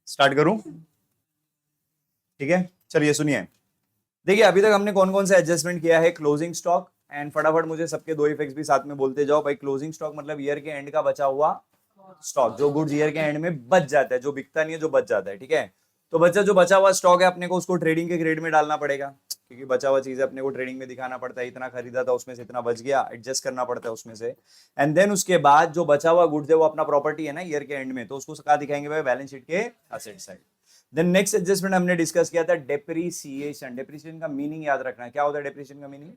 Start करूं? ठीक है, चलिए सुनिए। देखिए अभी तक हमने कौन कौन सा एडजस्टमेंट किया है, क्लोजिंग स्टॉक एंड फटाफट मुझे सबके दो इफेक्ट्स भी साथ में बोलते जाओ भाई। क्लोजिंग स्टॉक मतलब ईयर के एंड का बचा हुआ स्टॉक, जो गुड्स ईयर के एंड में बच जाता है, जो बिकता नहीं है, जो बच जाता है। ठीक है, तो बच्चा जो बचा हुआ स्टॉक है अपने को उसको ट्रेडिंग के ग्रेड में डालना पड़ेगा, क्योंकि बचा हुआ चीज अपने को ट्रेडिंग में दिखाना पड़ता है। इतना खरीदा था उसमें से इतना बच गया, एडजस्ट करना पड़ता है उसमें से। एंड देन उसके बाद जो बचा हुआ गुड्स है वो अपना प्रॉपर्टी है ना ईयर के एंड में, तो उसको कहाँ दिखाएंगे भाई? बैलेंस शीट के asset side. Then next adjustment हमने डिस्कस किया था डेप्रीसिएशन। डेप्रीसिएशन का मीनिंग याद रखना है, क्या होता है डेप्रीसिएशन का meaning?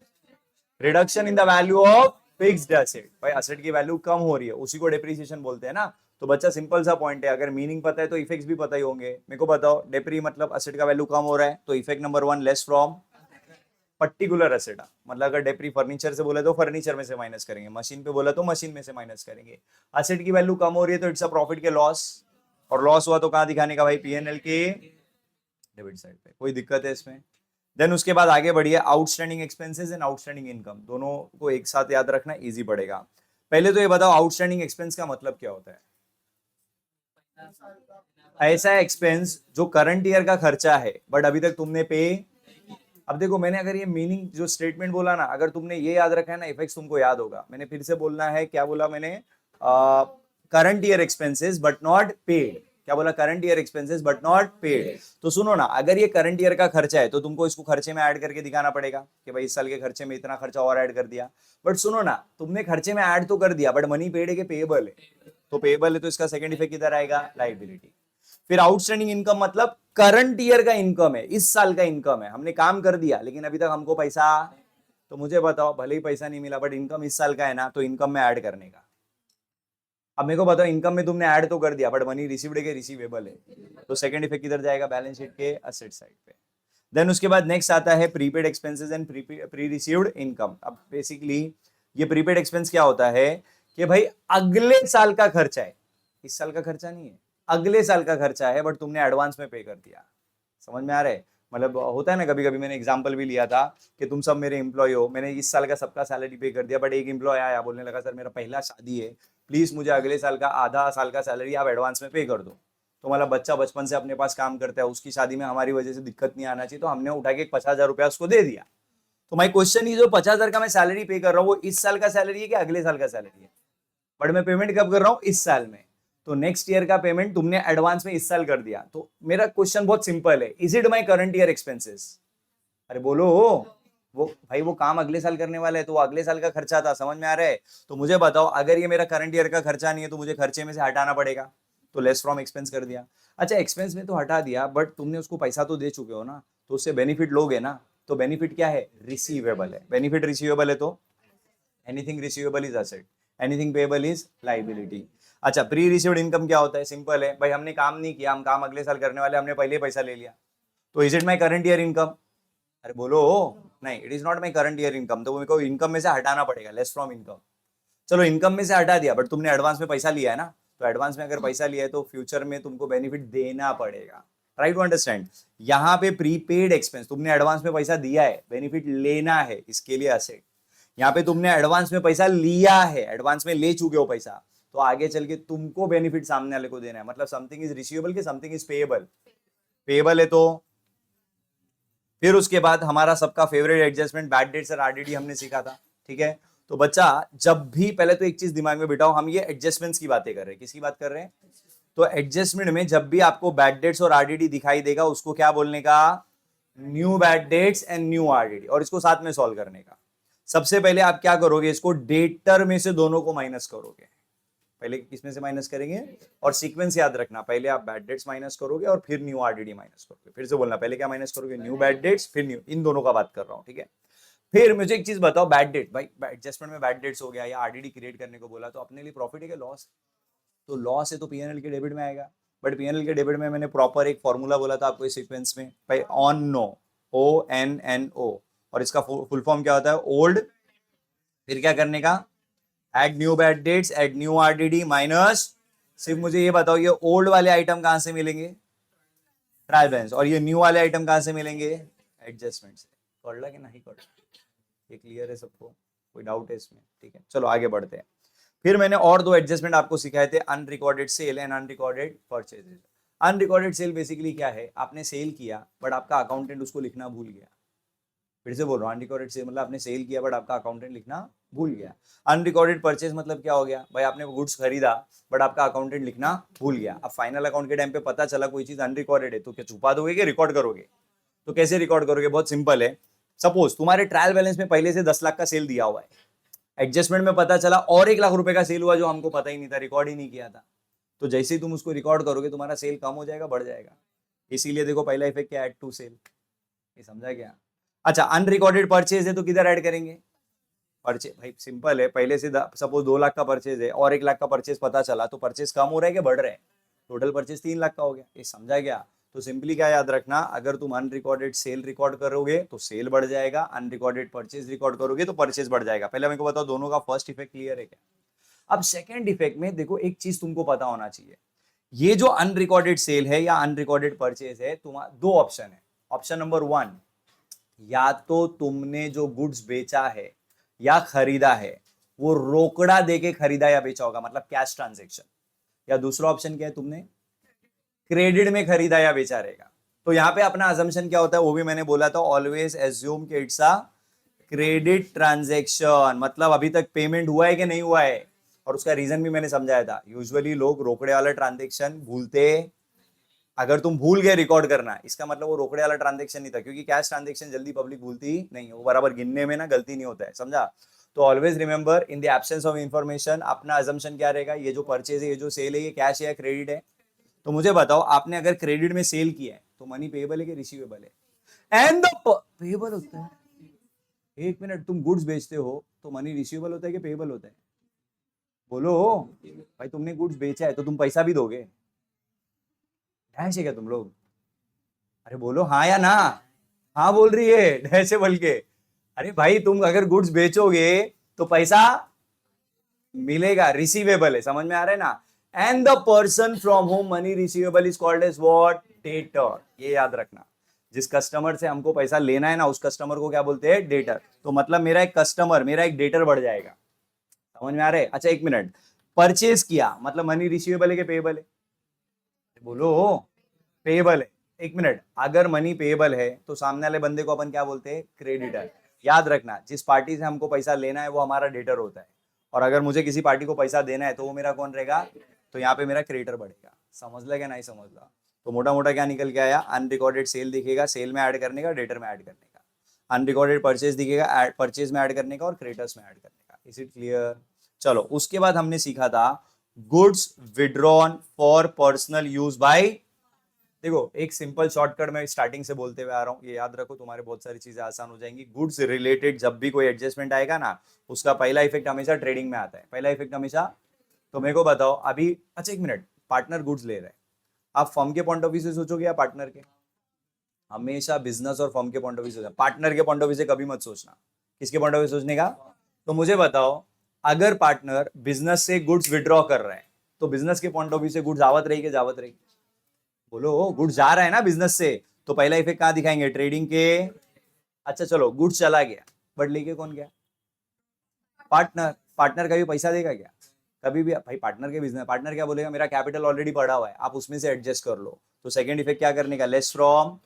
Reduction in the value of fixed asset. भाई एसेट की वैल्यू कम हो रही है, उसी को डेप्रीसिएशन बोलते हैं ना। तो बच्चा सिंपल सा पॉइंट है, अगर मीनिंग पता है तो इफेक्ट्स भी पता ही होंगे। मेरे को बताओ, डेप्री मतलब एसेट का वैल्यू कम हो रहा है, तो effect number 1 less from particular asset. मतलब अगर डेप्री फर्नीचर से बोला तो फर्नीचर में से माइनस करेंगे, मशीन पे बोला तो मशीन में से माइनस करेंगे। एसेट की वैल्यू कम हो रही है तो इट्स अ प्रॉफिट के लॉस, और लॉस हुआ तो कहां दिखाने का भाई? पीएनएल के डेबिट साइड पे। कोई दिक्कत है इसमें? देन उसके बाद आगे बढ़िए, outstanding expenses and outstanding income, दोनों को एक साथ याद रखना, इजी पड़ेगा। पहले तो ये बताओ आउटस्टैंडिंग एक्सपेंस का मतलब क्या होता है? ऐसा एक्सपेंस जो करंट ईयर का खर्चा है बट अभी तक तुमने पे। अब देखो मैंने अगर ये मीनिंग जो स्टेटमेंट बोला ना, अगर तुमने ये याद रखा है ना, इफेक्ट्स तुमको याद होगा। मैंने फिर से बोलना है, क्या बोला मैंने? Current year expenses but not paid. क्या बोला? Current year expenses but not paid. तो सुनो ना, अगर ये करंट ईयर का खर्चा है तो तुमको इसको खर्चे में ऐड करके दिखाना पड़ेगा कि भाई इस साल के खर्चे में इतना खर्चा और ऐड कर दिया। बट सुनो ना, तुमने खर्चे में ऐड तो कर दिया बट मनी पेड है कि पेएबल है? तो पेएबल है, तो इसका सेकंड इफेक्ट किधर आएगा? लायबिलिटी। फिर आउटस्टैंडिंग इनकम मतलब करंट ईयर का इनकम है, इस साल का इनकम है, हमने काम कर दिया लेकिन अभी तक हमको पैसा। तो मुझे बताओ, भले ही पैसा नहीं मिला बट इनकम इस साल का है ना, तो इनकम में ऐड करने का। अब मेरे को बताओ, इनकम में तुमने ऐड तो कर दिया बट मनी रिसीव्ड है कि रिसीवेबल है? तो सेकंड इफेक्ट किधर जाएगा? बैलेंस शीट के असेट साइड पे। देन उसके बाद नेक्स्ट आता है prepaid expenses and pre received income. अब बेसिकली ये प्रीपेड एक्सपेंस क्या होता है कि भाई अगले साल का खर्चा है, इस साल का खर्चा नहीं है, अगले साल का खर्चा है बट तुमने एडवांस में पे कर दिया। समझ में आ रहा है? मतलब होता है ना, कभी कभी मैंने एग्जांपल भी लिया था कि तुम सब मेरे एम्प्लॉय हो, मैंने इस साल का सबका सैलरी पे कर दिया बट एक एम्प्लॉय आया बोलने लगा सर मेरा पहला शादी है, प्लीज मुझे अगले साल का आधा साल का सैलरी आप एडवांस में पे कर दो। तो मतलब बच्चा बचपन से अपने पास काम करता है, उसकी शादी में हमारी वजह से दिक्कत नहीं आना चाहिए, तो हमने उठा के 50,000 रुपया उसको दे दिया। तो माई क्वेश्चन, ये जो 50,000 का मैं सैलरी पे कर रहा हूँ वो इस साल का सैलरी है कि अगले साल का सैलरी है? बट मैं पेमेंट कब कर रहा हूँ? इस साल में। तो नेक्स्ट ईयर का पेमेंट तुमने एडवांस में इस साल कर दिया। तो मेरा क्वेश्चन बहुत सिंपल है, is it my current year expenses? अरे बोलो। वो भाई वो काम अगले साल करने वाला है तो वो अगले साल का खर्चा था, समझ में आ रहा है? तो मुझे बताओ, अगर ये मेरा करंट ईयर का खर्चा नहीं है तो मुझे खर्चे में से हटाना पड़ेगा, तो लेस फ्रॉम एक्सपेंस कर दिया। अच्छा एक्सपेंस में तो हटा दिया बट तुमने उसको पैसा तो दे चुके हो ना, तो उससे बेनिफिट लोगे ना। तो बेनिफिट क्या है? रिसीवेबल है। बेनिफिट रिसीवेबल है तो anything receivable is asset, anything payable is liability. अच्छा प्री रिसीव्ड इनकम क्या होता है? सिंपल है भाई, हमने काम नहीं किया, हम काम अगले साल करने वाले, हमने पहले पैसा ले लिया, तो is it my current year income? अरे बोलो। नहीं, it is not my current year income, तो मेरे को इनकम में से हटाना पड़ेगा, लेस फ्रॉम इनकम। चलो इनकम में से हटा दिया बट तुमने एडवांस में पैसा लिया है ना, तो एडवांस में अगर पैसा लिया है तो फ्यूचर में तुमको बेनिफिट देना पड़ेगा। Try to understand. यहाँ पे प्रीपेड एक्सपेंस, तुमने एडवांस में पैसा दिया है, बेनिफिट लेना है, इसके लिए असेट। यहाँ पे तुमने एडवांस में पैसा लिया है, एडवांस में ले चुके हो पैसा, तो आगे चल के तुमको बेनिफिट सामने वाले को देना है। मतलब समथिंग इज रिसीवेबल के समथिंग इज पेएबल। पेएबल है तो फिर उसके बाद हमारा सबका फेवरेट एडजस्टमेंट बैड डेट्स और आरडीडी हमने सीखा था। ठीक है, तो बच्चा जब भी, पहले तो एक चीज दिमाग में बिठाओ, हम ये एडजस्टमेंट्स की बातें कर रहे हैं, किसकी बात कर रहे हैं? तो एडजस्टमेंट में जब भी आपको बैड डेट्स और आरडीडी दिखाई देगा उसको क्या बोलने का? New bad debts and new RDD, और इसको साथ में सॉल्व करने का। सबसे पहले आप क्या करोगे? इसको डेटर में से दोनों को माइनस करोगे। पहले किसमें से माइनस करेंगे? और सीक्वेंस याद रखना, पहले आप बैड डेट्स माइनस करोगे और फिर न्यू आरडीडी माइनस करोगे। फिर से बोलना, पहले क्या माइनस करोगे? न्यू बैड डेट्स, फिर न्यू, इन दोनों का बात कर रहा हूं। ठीक है, फिर मुझे एक चीज बताओ, बैड डेट भाई एडजस्टमेंट में बैड डेट्स हो गया या आरडीडी क्रिएट करने को बोला, तो अपने लिए प्रॉफिट है कि लॉस? तो लॉस है तो पीएनएल के डेबिट में आएगा। बट पीएनएल के डेबिट में मैंने प्रॉपर एक फॉर्मूला बोला था आपको इस सीक्वेंस में भाई, ऑन नो, ONNO, और इसका फुल फॉर्म क्या होता है? ओल्ड, फिर क्या करने का? Add new bad debts, add new RDD minus. सिर्फ मुझे ये बताओ, ये ओल्ड वाले आइटम कहां से मिलेंगे? Trial balance. और ये न्यू वाले आइटम कहां से मिलेंगे? एडजस्टमेंट से। पढ़ कि नहीं पढ़? ये क्लियर है सबको? कोई डाउट है इसमें? ठीक है, चलो आगे बढ़ते हैं। फिर मैंने और दो एडजस्टमेंट आपको सिखाए थे, unrecorded sale and unrecorded purchases. Unrecorded sale basically क्या है, आपने सेल किया बट आपका अकाउंटेंट उसको लिखना भूल गया। फिर से बोल रहा हूँ, अनरिकॉर्डेड सेल मतलब आपने सेल किया बट आपका अकाउंटेंट लिखना भूल गया। अनरिकॉर्डेड परचेज मतलब क्या हो गया, भाई आपने गुड्स खरीदा बट आपका अकाउंटेंट लिखना भूल गया। अब फाइनल अकाउंट के टाइम पे पता चला कोई चीज अनरिकॉर्डेड है, तो क्या छुपा दोगे कि रिकॉर्ड करोगे? तो कैसे रिकॉर्ड करोगे, बहुत सिंपल है। सपोज तुम्हारे ट्रायल बैलेंस में पहले से 10 लाख का सेल दिया हुआ है, एडजस्टमेंट में पता चला और 1 लाख रुपए का सेल हुआ जो हमको पता ही नहीं था, रिकॉर्ड ही नहीं किया था। तो जैसे ही तुम उसको रिकॉर्ड करोगे तुम्हारा सेल कम हो जाएगा बढ़ जाएगा। इसीलिए देखो पहला इफेक्ट क्या, ऐड टू सेल। ये समझा क्या? अच्छा, अनरिकॉर्डेड परचेज है तो किधर ऐड करेंगे? परचेज भाई सिंपल है, पहले से सपोज 2 लाख का परचेज है और 1 लाख का परचेज पता चला, तो परचेज कम हो रहा है कि बढ़ रहा है? टोटल परचेज 3 लाख का हो गया। ये समझा क्या? तो सिंपली क्या याद रखना, अगर तुम अनरिकॉर्डेड सेल रिकॉर्ड करोगे तो सेल बढ़ जाएगा, अनरिकॉर्डेड परचेज रिकॉर्ड करोगे तो परचेज बढ़ जाएगा। पहले मेरे को बताओ दोनों का फर्स्ट इफेक्ट क्लियर है क्या? अब सेकंड इफेक्ट में देखो, एक चीज तुमको पता होना चाहिए, ये जो अनरिकॉर्डेड सेल है या अनरिकॉर्डेड परचेज है, तुम्हारा दो ऑप्शन है। ऑप्शन नंबर 1, या तो तुमने जो गुड्स बेचा है या खरीदा है वो रोकड़ा देके खरीदा या बेचा होगा, मतलब कैश ट्रांजेक्शन। या दूसरा ऑप्शन क्या है, तुमने क्रेडिट में खरीदा या बेचा रहेगा। तो यहाँ पे अपना अजम्पशन क्या होता है वो भी मैंने बोला था, ऑलवेज एज्यूम कि इट्स अ क्रेडिट ट्रांजेक्शन, मतलब अभी तक पेमेंट हुआ है कि नहीं हुआ है। और उसका रीजन भी मैंने समझाया था, यूजुअली लोग रोकड़े वाला ट्रांजेक्शन भूलते। अगर तुम भूल गए रिकॉर्ड करना, इसका मतलब वो रोकड़े वाला ट्रांजेक्शन नहीं था, क्योंकि कैश ट्रांजेक्शन जल्दी पब्लिक भूलती नहीं है, वो बराबर गिनने में ना गलती नहीं होता है, समझा? तो always remember, in the absence of information अपना अजम्पशन क्या रहेगा, ये जो परचेज है, ये जो सेल है, ये कैश है या क्रेडिट है? तो मुझे बताओ, आपने अगर क्रेडिट में सेल किया है तो मनी पेएबल है कि रिसीवेबल है? एंड द पेएबल होता है। एक मिनट, तुम गुड्स बेचते हो तो मनी रिसीवेबल होता है कि पेएबल होता है? बोलो भाई, तुमने गुड्स बेचा है तो तुम पैसा भी दोगे? डैश है क्या तुम लोग? अरे बोलो हाँ या ना। हाँ बोल रही है, डैश है बोल के। अरे भाई, तुम अगर गुड्स बेचोगे तो पैसा मिलेगा, रिसीवेबल है, समझ में आ रहा है ना? And the person from whom money receivable is called as what? Debtor. ये याद रखना, जिस कस्टमर से हमको पैसा लेना है ना, उस कस्टमर को क्या बोलते हैं? डेटर। तो मतलब मेरा एक कस्टमर, मेरा एक डेटर बढ़ जाएगा। समझ में आ रहा है? अच्छा एक मिनट, परचेज किया मतलब मनी रिसीवेबल है कि पेएबल है? बोलो, पेएबल है। एक मिनट, अगर मनी पेएबल है तो सामने वाले बंदे को अपन क्या बोलते हैं? क्रेडिटर। याद रखना, जिस पार्टी से हमको पैसा लेना है वो हमारा डेटर होता है, और अगर मुझे किसी पार्टी को पैसा देना है तो वो मेरा कौन रहेगा? तो यहाँ पे मेरा क्रेडिटर बढ़ेगा। समझ लगा क्या नहीं समझ ला? तो मोटा मोटा क्या निकल के आया, अनरिकॉर्डेड सेल दिखेगा सेल में ऐड करने का, डेटर में ऐड करने का। अनरिकॉर्डेड परचेज दिखेगा परचेज में ऐड करने का और क्रेडिटर्स में ऐड करने का। Is it clear? चलो, उसके बाद हमने सीखा था goods withdrawn for personal use by. देखो, एक सिंपल शॉर्टकट में स्टार्टिंग से बोलते हुए आ रहा हूँ, ये याद रखो, तुम्हारे बहुत सारी चीजें आसान हो जाएंगी। गुड्स रिलेटेड जब भी कोई एडजस्टमेंट आएगा ना, उसका पहला इफेक्ट हमेशा ट्रेडिंग में आता है, पहला इफेक्ट हमेशा। तो मेरे को बताओ अभी, अच्छा एक मिनट, पार्टनर गुड्स ले रहे हैं, आप फर्म के पॉइंट ऑफ व्यू से सोचोगे या पार्टनर के? हमेशा बिजनेस और फर्म के पॉइंट ऑफ व्यू से, पार्टनर के पॉइंट ऑफ व्यू से कभी मत सोचना। किसके पॉइंट ऑफ व्यू सोचने का? तो मुझे बताओ, अगर पार्टनर बिजनेस से गुड्स विड्रॉ कर रहे हैं तो बिजनेस के पॉइंट ऑफ व्यू से गुड्स आवत रहेगी जावत रहेगी? बोलो, गुड्स जा रहा है ना बिजनेस से, तो पहला इफेक्ट कहां दिखाएंगे? ट्रेडिंग के। अच्छा चलो, गुड्स चला गया बट लेके कौन गया? पार्टनर। पार्टनर कभी पैसा देगा क्या? कभी भी भाई, पार्टनर के बिजनेस, पार्टनर क्या बोलेगा? मेरा कैपिटल ऑलरेडी पड़ा हुआ है, आप उसमें से एडजस्ट कर लो। तो सेकंड इफेक्ट क्या करने का? Less from,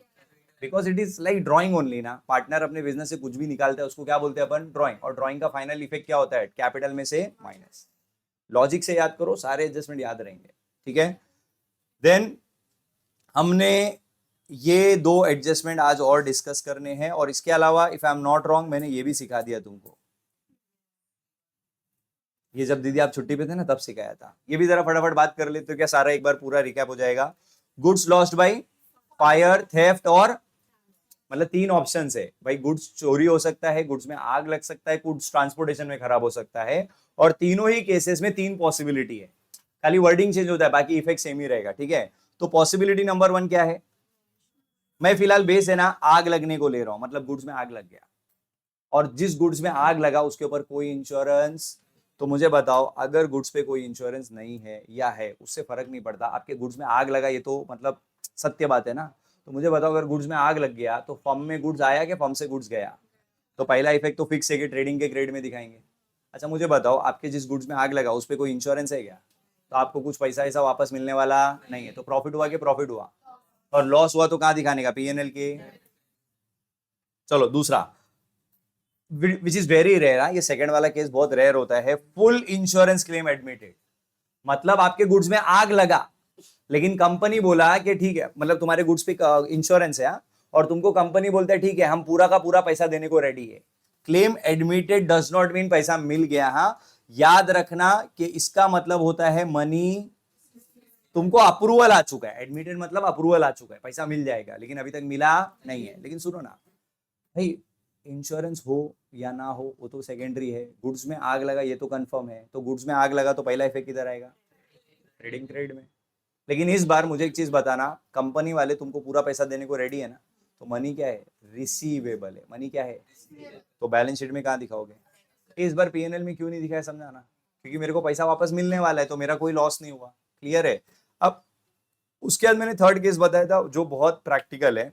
because it is like drawing only ना। पार्टनर अपने बिजनेस से कुछ भी निकालता है उसको क्या बोलते हैं अपन? ड्रॉइंग। और ड्रॉइंग का फाइनल इफेक्ट क्या होता है? कैपिटल में से माइनस। लॉजिक से याद करो, सारे एडजस्टमेंट याद रहेंगे, ठीक है? देन हमने ये दो एडजस्टमेंट आज और डिस्कस करने हैं, और इसके अलावा if I am not wrong मैंने ये भी सिखा दिया तुमको, ये जब दीदी आप छुट्टी पे थे ना तब सिखाया था। ये भी जरा फटाफट बात कर लेते हो क्या, सारा एक बार पूरा रिकैप हो जाएगा। Goods lost by fire, theft और, मतलब 3 ऑप्शन है भाई। गुड्स चोरी हो सकता है, गुड्स में आग लग सकता है, गुड्स ट्रांसपोर्टेशन में खराब हो सकता है, और तीनों ही केसेस में 3 पॉसिबिलिटी है, खाली वर्डिंग चेंज होता है, बाकी इफेक्ट सेम ही रहेगा, ठीक है? तो पॉसिबिलिटी नंबर 1 क्या है? मैं फिलहाल बेस है ना आग लगने को ले रहा हूं, मतलब गुड्स में आग लग गया, और जिस गुड्स में आग लगा उसके ऊपर कोई इंश्योरेंस। तो मुझे बताओ, अगर गुड्स पे कोई इंश्योरेंस नहीं है या है, उससे फर्क नहीं पड़ता, आपके गुड्स में आग लगा, ये तो मतलब सत्य बात है ना। तो मुझे बताओ, अगर गुड्स में आग लग गया तो फर्म में गुड्स आया कि फर्म से गुड्स गया? तो पहला इफेक्ट तो फिक्स है कि ट्रेडिंग के ग्रेड में दिखाएंगे। अच्छा मुझे बताओ, आपके जिस गुड्स में आग लगा उस पर कोई इंश्योरेंस है क्या? तो आपको कुछ पैसा ऐसा वापस मिलने वाला नहीं है। तो प्रॉफिट हुआ कि प्रॉफिट हुआ, और लॉस हुआ तो कहां दिखाने का, पीएनएल के। चलो दूसरा, विच इज वेरी रेयर, ये सेकंड वाला केस बहुत रेयर होता है, फुल इंश्योरेंस क्लेम एडमिटेड। मतलब आपके गुड्स में आग लगा, लेकिन कंपनी बोला कि ठीक है, मतलब तुम्हारे गुड्स पे इंश्योरेंस है, और तुमको कंपनी बोलता है ठीक है हम पूरा का पूरा पैसा देने को रेडी है। Claim admitted does not mean पैसा मिल गया। हाँ, याद रखना कि इसका मतलब होता है मनी तुमको अप्रूवल आ चुका है। एडमिटेड मतलब अप्रूवल आ चुका है, पैसा मिल जाएगा, लेकिन अभी तक मिला नहीं है। लेकिन सुनो ना भाई, इंश्योरेंस हो या ना हो वो तो सेकेंडरी है, गुड्स में आग लगा ये तो कंफर्म है। तो गुड्स में आग लगा तो पहला इफेक्ट किधर आएगा, ट्रेडिंग क्रेडिट में। लेकिन इस बार मुझे एक चीज बताना, कंपनी वाले तुमको पूरा पैसा देने को रेडी है ना, तो मनी क्या है, रिसीवेबल है। मनी क्या है, तो बैलेंस शीट में कहाँ दिखाओगे, इस बार पीएनएल में क्यों नहीं दिखाया समझाना, क्योंकि मेरे को पैसा वापस मिलने वाला है, तो मेरा कोई लॉस नहीं हुआ। क्लियर है। अब उसके बाद मैंने थर्ड केस बताया था जो बहुत प्रैक्टिकल है,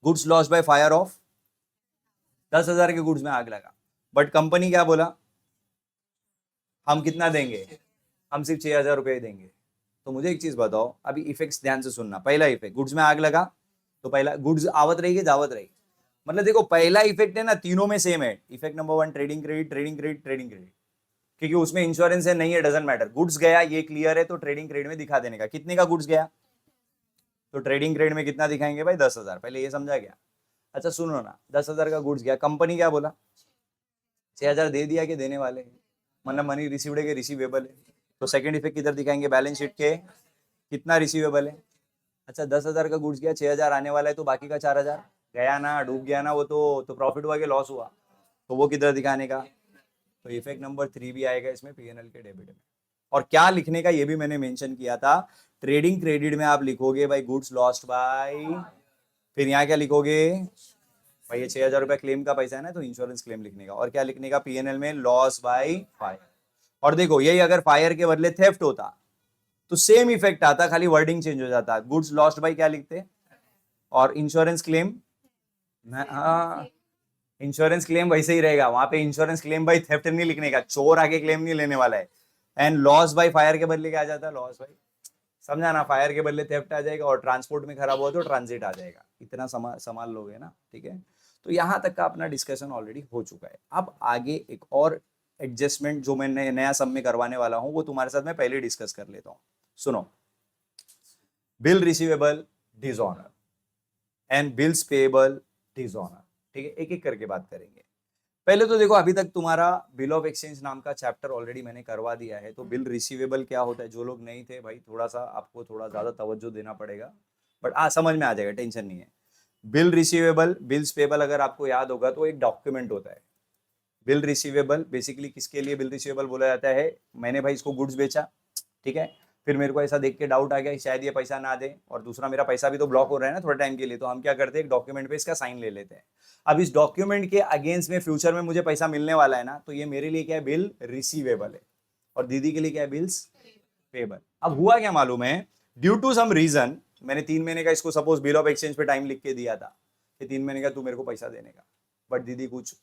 goods loss by fire of 10,000 के गुड्स में आग लगा, बट कंपनी क्या बोला, हम कितना देंगे, हम सिर्फ 6,000 रुपए देंगे। तो मुझे एक चीज बताओ, अभी इफेक्ट्स ध्यान से सुनना। पहला इफेक्ट, गुड्स में आग लगा, तो पहला गुड्स आवत रहेगी दावत रहेगी। मतलब देखो पहला इफेक्ट है ना, तीनों में सेम है। Effect number 1 trading credit, trading credit, trading credit, क्योंकि उसमें इंश्योरेंस है नहीं है डजंट मैटर। गुड्स गया ये क्लियर है, तो ट्रेडिंग क्रेडिट में दिखा देने का कितने का गुड्स गया, तो ट्रेडिंग क्रेडिट में कितना दिखाएंगे भाई 10,000। पहले ये समझा गया। अच्छा सुनो ना, 10,000 का गुड्स गया, कंपनी क्या बोला, 6,000 दे दिया कि देने वाले हैं, मतलब मनी रिसीव्ड है कि रिसीवेबल है। तो सेकंड इफेक्ट किधर दिखाएंगे, बैलेंस शीट के, कितना रिसीवेबल है। अच्छा 10,000 का गुड्स गया, 6,000 आने वाला है, तो बाकी का 4,000 गया ना, डूब गया ना वो, तो प्रॉफिट हुआ कि लॉस हुआ, तो वो किधर दिखाने का। तो इफेक्ट नंबर 3 भी आएगा इसमें पीएनएल के डेबिट में। और क्या लिखने का ये भी मैंने मेंशन किया था, ट्रेडिंग क्रेडिट में आप लिखोगे भाई गुड्स लॉस्ट बाय, फिर यहाँ क्या लिखोगे भाई, ये 6,000 रुपया क्लेम का पैसा है ना, तो इंश्योरेंस क्लेम लिखने का। और क्या लिखने का, पीएनएल में लॉस बाय फायर। और देखो यही अगर फायर के बदले थेफ्ट होता तो सेम इफेक्ट आता, खाली वर्डिंग चेंज हो जाता। गुड्स लॉस्ट बाय क्या लिखते, और इंश्योरेंस क्लेम, हाँ इंश्योरेंस क्लेम वैसे ही रहेगा, वहां पे इंश्योरेंस क्लेम बाय थेफ्ट नहीं लिखने का, चोर आगे क्लेम नहीं लेने वाला है। एंड लॉस बाय फायर के बदले क्या आ जाता है, लॉस बाय, समझा ना, फायर के बदले थेफ्ट आ जाएगा, और ट्रांसपोर्ट में खराब हुआ तो ट्रांजिट आ जाएगा। इतना संभाल लोगे ना, ठीक है। तो यहां तक का अपना डिस्कशन ऑलरेडी हो चुका है। अब आगे एक और एडजस्टमेंट जो मैं नया सब में करवाने वाला हूं, वो तुम्हारे साथ मैं पहले डिस्कस कर लेता हूं। सुनो, bill receivable dishonour and bills payable dishonour, ठीक है, एक एक करके बात करेंगे। पहले तो देखो, अभी तक तुम्हारा बिल ऑफ एक्सचेंज नाम का चैप्टर ऑलरेडी मैंने करवा दिया है। तो बिल रिसीवेबल क्या होता है, जो लोग नहीं थे भाई, थोड़ा सा आपको थोड़ा ज्यादा तवज्जो देना पड़ेगा, बट समझ में आ जाएगा, टेंशन नहीं है। बिल रिसीवेबल, बिल्स पेएबल अगर आपको याद होगा तो एक डॉक्यूमेंट होता है। बिल रिसीवेबल बेसिकली किसके लिए बिल रिसीवेबल बोला जाता है, मैंने भाई इसको गुड्स बेचा, ठीक है, फिर मेरे को ऐसा देख के डाउट आ गया शायद ये पैसा ना दे, और दूसरा मेरा पैसा भी तो ब्लॉक हो रहा है ना थोड़े टाइम के लिए, तो हम क्या करते हैं, एक डॉक्यूमेंट पे इसका साइन ले लेते हैं। अब इस डॉक्यूमेंट के अगेंस्ट में फ्यूचर में मुझे पैसा मिलने वाला है ना, तो ये मेरे लिए क्या है, बिल रिसीवेबल है, और दीदी के लिए क्या है, बिल्स पेबल। अब हुआ क्या मालूम है, ड्यू टू सम रीजन मैंने 3 महीने का इसको सपोज बिल ऑफ एक्सचेंज पे टाइम लिख के दिया था कि 3 महीने का तू मेरे को पैसा देने का, बट दीदी कुछ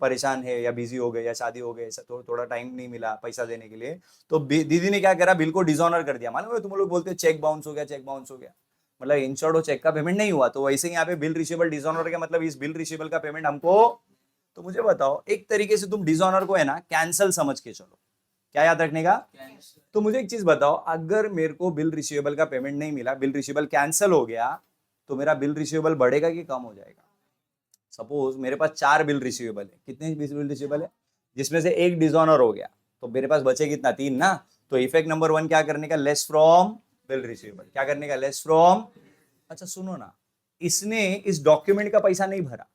परेशान है या बिजी हो गए या शादी हो गए, तो थोड़ा टाइम नहीं मिला पैसा देने के लिए, तो दीदी ने क्या करा, बिल को डिसऑनर कर दिया। मालूम है तुम लोग बोलते हो चेक बाउंस हो गया, चेक बाउंस हो गया, मतलब इंश्योर्ड हो, चेक का पेमेंट नहीं हुआ, तो वैसे ही यहाँ पे बिल रिसीवेबल डिसऑनर का मतलब इस बिल रिसीवेबल का पेमेंट हमको। तो मुझे बताओ, एक तरीके से तुम डिसऑनर को है ना कैंसल समझ के चलो, क्या याद रखने का। तो मुझे एक चीज बताओ, अगर मेरे को बिल रिसीवेबल का पेमेंट नहीं मिला, बिल रिसीवेबल कैंसल हो गया, तो मेरा बिल रिसीवेबल बढ़ेगा कि कम हो जाएगा। सपोज मेरे पास 4 बिल रिसीवेबल है, कितने बिल रिसीवेबल है, जिसमें से एक डिसऑनर हो गया, तो मेरे पास बचे कितना, 3 ना। तो इफेक्ट नंबर 1 क्या करने का, लेस फ्रॉम बिल रिसीवेबल, क्या करने का, लेस फ्रॉम। अच्छा सुनो ना, इसने इस डॉक्यूमेंट का पैसा नहीं भरा,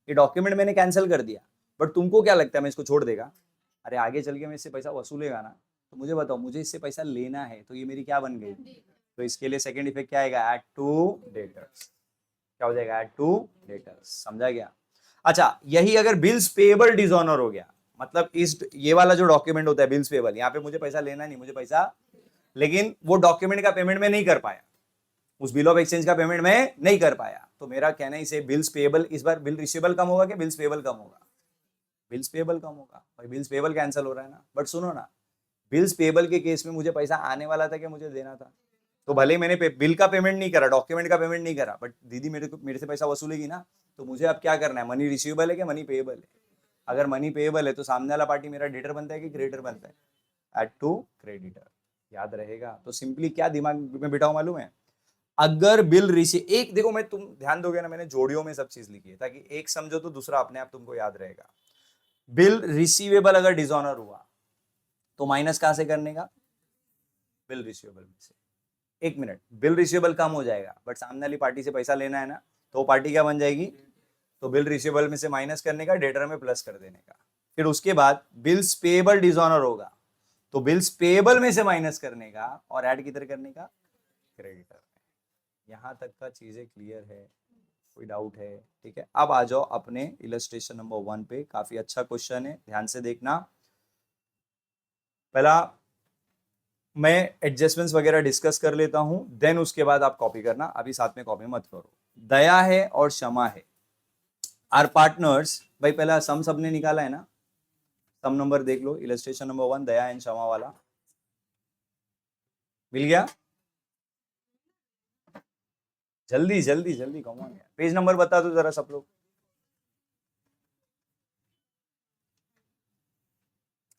ये डॉक्यूमेंट मैंने कैंसिल कर दिया, बट तुमको क्या लगता है मैं इसको छोड़ देगा, अरे आगे चल के मैं इससे पैसा वसूलेगा ना। तो मुझे बताओ, मुझे इससे पैसा लेना है, तो ये मेरी क्या बन गई, तो इसके लिए सेकंड इफेक्ट क्या आएगा, ऐड टू डेटर्स, क्या हो जाएगा, ऐड टू डेटर्स, समझा गया। अच्छा यही अगर बिल्स पेएबल डिसऑनर हो गया, मतलब इस ये वाला जो डॉक्यूमेंट होता है बिल्स पेएबल, यहाँ पे मुझे पैसा लेना नहीं, मुझे पैसा, लेकिन वो डॉक्यूमेंट का पेमेंट में नहीं कर पाया, उस बिल ऑफ एक्सचेंज का पेमेंट में नहीं कर पाया, तो मेरा कहना इसे बिल्स पेएबल, इस बार बिल रिसीवेबल कम होगा कि बिल्स पेएबल कम होगा, बिल्स पेएबल कम होगा भाई, बिल्स पेएबल कैंसिल हो रहा है ना। बट सुनो ना, बिल्स पेबल के केस में मुझे पैसा आने वाला था कि मुझे देना था, तो भले ही मैंने बिल का पेमेंट नहीं करा, डॉक्यूमेंट का पेमेंट नहीं करा, बट दीदी मेरे से पैसा वसूलेगी ना, तो मुझे अब क्या करना है, मनी रिसीवेबल है कि मनी पेएबल है? अगर मनी पेएबल है तो सामने वाला पार्टी मेरा डेटर बनता है कि क्रेडिटर बनता है? एड टू क्रेडिटर, याद रहेगा। तो सिंपली क्या दिमाग में बिठाओ मालूम है, अगर बिल रिसीव, एक देखो मैं, तुम ध्यान दोगे ना, मैंने जोड़ियों में सब चीज लिखी है ताकि एक समझो तो दूसरा अपने आप तुमको याद रहेगा। बिल रिसीवेबल अगर डिसऑनर हुआ तो माइनस कहां से करने का, बिल रिसीवेबल में से। एक मिनट, बिल रिसीवेबल कम हो जाएगा बट सामने वाली पार्टी से पैसा लेना है ना, तो पार्टी क्या बन जाएगी, तो बिल रिसीवेबल में से माइनस करने का, डेटर में प्लस कर देने का। फिर उसके बाद बिल्स पेएबल डिसऑनर होगा तो बिल्स पेएबल में से माइनस करने का और ऐड किधर करने का, क्रेडिटर में। यहां तक का चीजें क्लियर है, कोई डाउट है? ठीक है, अब आ जाओ अपने इलस्ट्रेशन नंबर 1 पे। काफी अच्छा क्वेश्चन है, ध्यान से देखना। पहला मैं एडजस्टमेंट्स वगैरह डिस्कस कर लेता हूं, देन उसके बाद आप कॉपी करना, अभी साथ में कॉपी मत करो। दया है और क्षमा है, आर पार्टनर्स। भाई पहला सम सबने निकाला है ना, सम नंबर देख लो, इलस्ट्रेशन नंबर 1 दया एंड क्षमा वाला मिल गया? जल्दी जल्दी जल्दी, कौन है, पेज नंबर बता दो जरा सब लोग।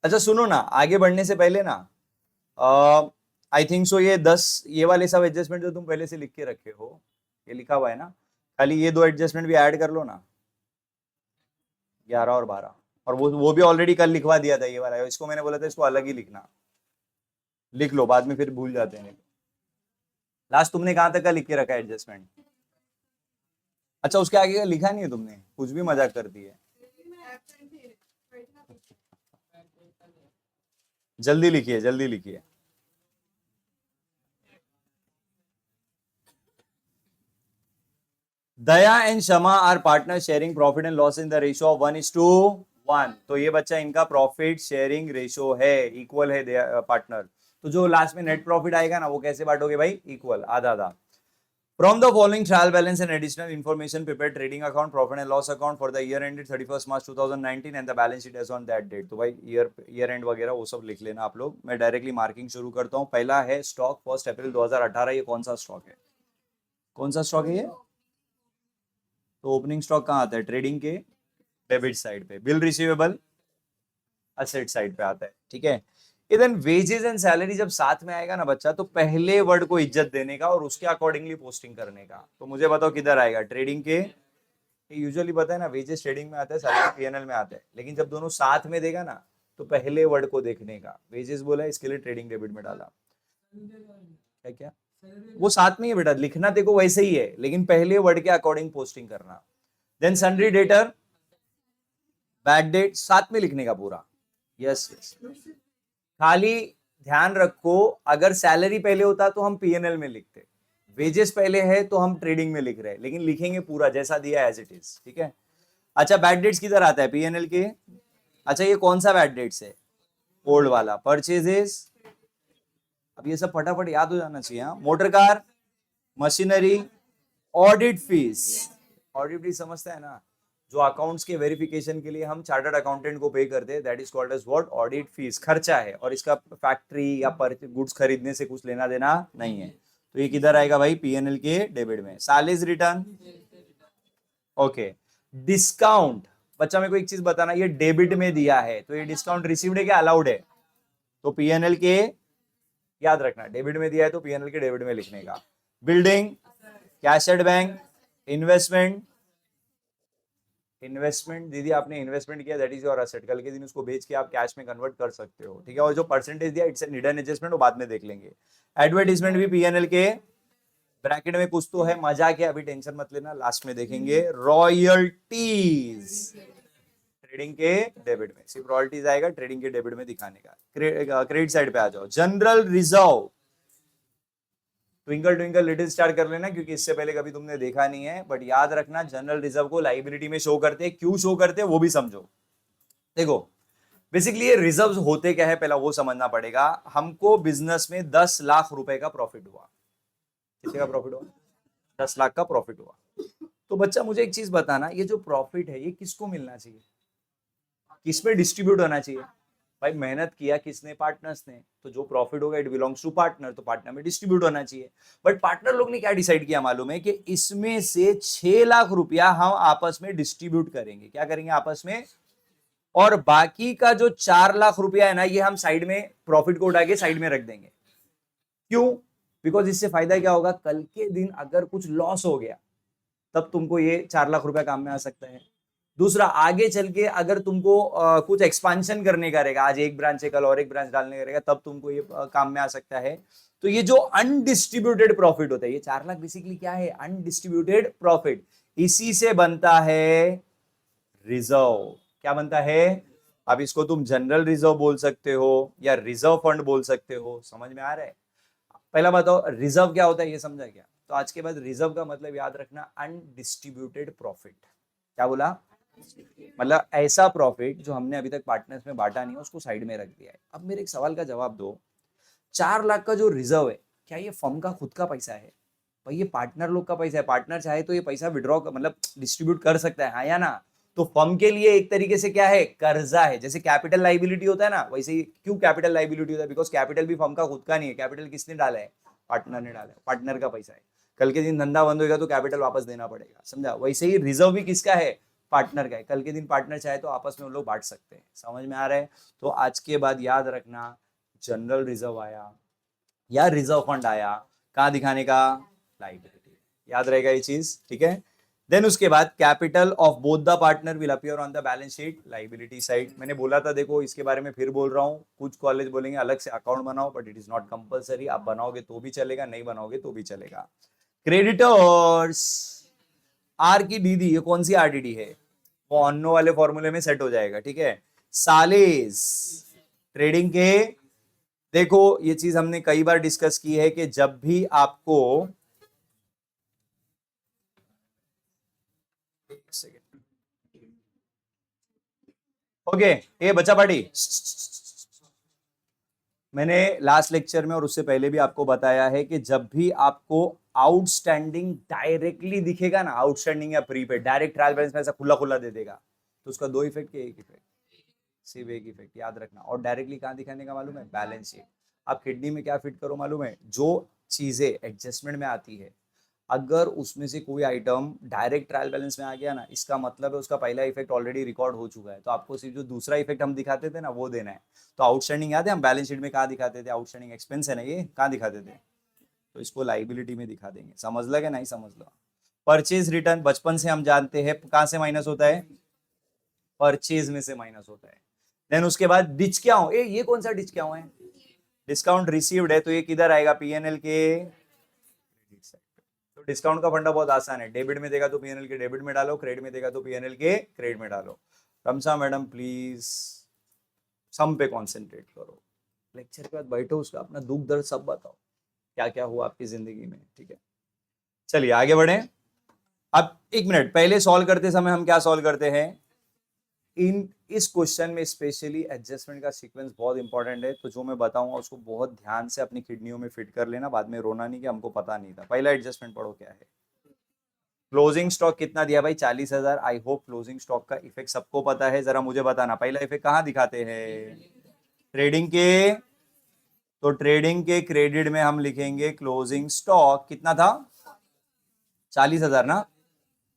अच्छा सुनो ना, आगे बढ़ने से पहले ना, आई थिंक सो ये 10, ये वाले सब एडजस्टमेंट जो तुम पहले से लिख के रखे हो, ये लिखा हुआ है ना, खाली ये 2 एडजस्टमेंट भी ऐड कर लो ना, 11 और 12। और वो भी ऑलरेडी कल लिखवा दिया था ये वाला, इसको मैंने बोला था इसको अलग ही लिखना, लिख लो, बाद में फिर भूल जाते हैं। लास्ट तुमने कहां तक का लिख के रखा है एडजस्टमेंट? अच्छा उसके आगे का लिखा नहीं है तुमने, कुछ भी मजाक करती है। जल्दी लिखिए जल्दी लिखिए। Daya and Shama are partner sharing profit and loss in the ratio of 1:1। तो ये बच्चा इनका प्रॉफिट शेयरिंग रेशियो है, इक्वल है पार्टनर। तो जो लास्ट में नेट प्रॉफिट आएगा ना, वो कैसे बांटोगे भाई, इक्वल, आधा आधा। From the following trial balance and additional information, prepare trading account, profit and loss account for the year ended 31st March 2019 and the balance sheet as on that date। तो भाई year and वगैरह वो सब लिख लेना आप लोग। मैं डायरेक्टली मार्किंग शुरू करता हूँ। पहला है स्टॉक 1 अप्रैल 2018। ये कौन सा स्टॉक है, कौन सा स्टॉक है ये? तो ओपनिंग स्टॉक कहाँ आता है, ट्रेडिंग के डेबिट साइड पे। बिल रिसीवेबल असेट साइड पे आता है, ठीक है। इधर वेजेस एंड सैलरी जब साथ में आएगा ना बच्चा, तो पहले वर्ड को इज्जत देने का और उसके अकॉर्डिंगली पोस्टिंग करने का। तो मुझे बताओ किधर आएगा, ट्रेडिंग के, यूजुअली पता है ना, वेजेस ट्रेडिंग में आता है, सैलरी पीएनएल में आता है, लेकिन जब दोनों साथ में देगा ना, तो पहले वर्ड को देखने का। वेजेस बोला इसके लिए ट्रेडिंग डेबिट में डाला, क्या क्या, वो साथ में ही बेटा, लिखना देखो वैसे ही है, लेकिन पहले वर्ड के अकॉर्डिंग पोस्टिंग करना। Then sundry debtor, bad debt साथ में लिखने का पूरा। यस यस, खाली ध्यान रखो, अगर सैलरी पहले होता तो हम पीएनएल में लिखते, वेजेस पहले है तो हम ट्रेडिंग में लिख रहे हैं, लेकिन लिखेंगे पूरा जैसा दिया एज इट इज, ठीक है। अच्छा बैड डेट्स किधर आता है, पीएनएल के। अच्छा ये कौन सा बैड डेट्स है, ओल्ड वाला। परचेजेस, अब ये सब फटाफट याद हो जाना चाहिए। Motor car, machinery, audit fees. Audit fees समझता है ना, जो अकाउंट्स के वेरिफिकेशन के लिए हम चार्टर्ड अकाउंटेंट को पे करते हैं, that is called as what, audit fees. खर्चा है और इसका फैक्ट्री या गुड्स खरीदने से कुछ लेना देना नहीं है। तो ये किधर आएगा भाई, पीएनएल के डेबिट में। सालेज रिटर्न, ओके। डिस्काउंट, बच्चा मेरे को एक चीज बताना, ये डेबिट में दिया है तो ये डिस्काउंट रिसीव्ड है क्या अलाउड है? तो पीएनएल के, याद रखना डेबिट में दिया है तो पीएनएल के डेबिट में लिखने का। Building, cash at bank, investment, investment दीदी आपने इन्वेस्टमेंट किया, दैट इज योर असेट, कल के दिन उसको बेच के आप कैश में कन्वर्ट कर सकते हो, ठीक है। और जो परसेंटेज दिया इट्स एन हिडन एडजस्टमेंट, वो बाद में देख लेंगे। एडवर्टीजमेंट भी पीएनएल के ब्रैकेट में कुछ तो है, मजाक है, अभी टेंशन मत लेना, लास्ट में देखेंगे। रॉयल्टीज, ट्रेडिंग के डेबिट में, सिर्फ रॉयल्टीज आएगा ट्रेडिंग के डेबिट में दिखाने का। क्रेडिट साइड पे आ जाओ। General reserve, twinkle twinkle little star कर लेना, क्योंकि इससे पहले कभी तुमने देखा नहीं है, बट याद रखना जनरल रिजर्व को लाइबिलिटी में शो करते हैं, क्यों शो करते हैं वो भी समझो। देखो बेसिकली ये रिजर्व होते क्या है, पहला वो समझना पड़ेगा हमको। बिजनेस में 10 लाख रुपए का प्रॉफिट हुआ, कितने का प्रॉफिट हुआ, 10 लाख का प्रॉफिट हुआ। तो बच्चा मुझे एक चीज बताना, ये जो प्रॉफिट है ये किसको मिलना चाहिए, किस पे डिस्ट्रीब्यूट होना चाहिए? भाई मेहनत किया किसने? पार्टनर्स ने, तो जो प्रॉफिट होगा इट बिलोंग्स टू पार्टनर, तो पार्टनर में डिस्ट्रीब्यूट होना चाहिए। बट पार्टनर लोग ने क्या डिसाइड किया मालूम है? कि इसमें से 6 लाख रुपया हम आपस में डिस्ट्रीब्यूट करेंगे। क्या करेंगे आपस में? और बाकी का जो 4 लाख रुपया है ना, ये हम साइड में प्रॉफिट को उठा के साइड में रख देंगे। क्यों? बिकॉज इससे फायदा क्या होगा? कल के दिन अगर कुछ लॉस हो गया तब तुमको ये 4 लाख रुपया काम में आ सकता है। दूसरा, आगे चल के अगर तुमको कुछ एक्सपांशन करने का रहेगा, आज एक ब्रांच है कल और एक ब्रांच डालने का रहेगा, तब तुमको ये काम में आ सकता है। तो ये जो अनडिस्ट्रीब्यूटेड प्रॉफिट होता है, ये 4 लाख बेसिकली क्या है? Undistributed profit. इसी से बनता है रिजर्व। क्या बनता है? अब इसको तुम जनरल रिजर्व बोल सकते हो या रिजर्व फंड बोल सकते हो। समझ में आ रहा है? पहला बताओ रिजर्व क्या होता है, ये समझा क्या? तो आज के बाद रिजर्व का मतलब याद रखना, अनडिस्ट्रीब्यूटेड प्रॉफिट। क्या बोला? मतलब ऐसा प्रॉफिट जो हमने अभी तक पार्टनर्स में बांटा नहीं है, उसको साइड में रख दिया है। अब मेरे एक सवाल का जवाब दो, 4 लाख का जो रिजर्व है, क्या ये फर्म का खुद का पैसा है? भाई ये पार्टनर लोग का पैसा है। पार्टनर चाहे तो ये पैसा विड्रॉ मतलब डिस्ट्रीब्यूट कर सकता है, हाँ या ना? तो फर्म के लिए एक तरीके से क्या है? कर्जा है। जैसे कैपिटल लाइबिलिटी होता है ना, वैसे ही क्यों कैपिटल लाइबिलिटी होता है? बिकॉज कैपिटल भी फर्म का खुद का नहीं है, कैपिटल किसने डाला है? पार्टनर ने डाला है, पार्टनर का पैसा है। कल के दिन धंधा बंद होगा तो कैपिटल वापस देना पड़ेगा, समझा? वैसे ही रिजर्व भी किसका है? पार्टनर का है। कल के दिन पार्टनर चाहे तो आपस में उन लोग बांट सकते हैं। समझ में आ रहा है? तो आज के बाद याद रखना, जनरल रिजर्व आया या रिजर्व फंड आया, कहां दिखाने का? लाइबिलिटी। याद रहेगा ये चीज, ठीक है? देन उसके बाद capital of both the partner will appear on the balance sheet, liability side. मैंने बोला था, देखो इसके बारे में फिर बोल रहा हूँ, कुछ कॉलेज बोलेंगे अलग से अकाउंट बनाओ, but it is not compulsory. आप बनाओगे तो भी चलेगा, नहीं बनाओगे तो भी चलेगा। क्रेडिटर्स, आर की दीदी, ये कौन सी आरडीडी है? वो अन्नो वाले फॉर्मूले में सेट हो जाएगा, ठीक है? सालेस, ट्रेडिंग के, देखो ये चीज हमने कई बार डिस्कस की है कि जब भी आपको, ओके, ये बच्चा पार्टी, मैंने लास्ट लेक्चर में और उससे पहले भी आपको बताया है कि जब भी आपको आउटस्टैंडिंग डायरेक्टली दिखेगा ना, आउटस्टैंडिंग या प्रीपेड, डायरेक्ट ट्रायल बैलेंस में ऐसा खुला खुला दे देगा, तो उसका दो इफेक्ट के एक इफेक्ट, सिर्फ एक इफेक्ट याद रखना। और डायरेक्टली कहां दिखाने का मालूम है? Balance sheet. आप किडनी में क्या फिट करो मालूम है? जो चीजें एडजस्टमेंट में आती है, अगर उसमें से कोई आइटम डायरेक्ट ट्रायल बैलेंस में आ गया ना, इसका मतलब है उसका पहला इफेक्ट ऑलरेडी रिकॉर्ड हो चुका है। तो आपको सिर्फ जो दूसरा इफेक्ट हम दिखाते थे ना, वो देना है। तो आउटस्टैंडिंग याद है हम बैलेंस शीट में कहाँ दिखाते थे? आउटस्टैंडिंग एक्सपेंस है ना, ये कहाँ दिखाते थे? तो इसको लाइबिलिटी में दिखा देंगे। समझ लो कि नहीं समझ लो? परचेज रिटर्न बचपन से हम जानते हैं कहाँ से माइनस होता है? परचेज में से माइनस होता है। देन उसके बाद डिस्काउंट, ये कौन सा डिस्काउंट है? डिस्काउंट रिसीव्ड है, तो ये किधर आएगा? पीएनएल के। तो डिस्काउंट का फंडा बहुत आसान है, डेबिट में देगा तो पीएनएल के डेबिट में डालो, क्रेडिट में देगा तो पीएनएल के क्रेडिट में डालो। रमसा मैडम प्लीज सम पे कॉन्सेंट्रेट करो, लेक्चर के बाद बैठो, उसका अपना दुख दर्द सब बताओ, क्या क्या हुआ आपकी जिंदगी में, ठीक है? चलिए आगे बढ़े। अब एक मिनट, पहले सॉल्व करते समय हम क्या सॉल्व करते हैं? इन इस क्वेश्चन में स्पेशली एडजस्टमेंट का सीक्वेंस बहुत इंपॉर्टेंट है, तो जो मैं बताऊंगा उसको बहुत ध्यान से अपनी किडनियों में फिट कर लेना, बाद में रोना नहीं कि हमको पता नहीं था। पहला एडजस्टमेंट पढ़ो क्या है। क्लोजिंग स्टॉक कितना दिया भाई? 40,000। आई होप क्लोजिंग स्टॉक का इफेक्ट सबको पता है, जरा मुझे बताना पहला इफेक्ट कहाँ दिखाते हैं? ट्रेडिंग के। तो ट्रेडिंग के क्रेडिट में हम लिखेंगे क्लोजिंग स्टॉक कितना था? 40,000 ना।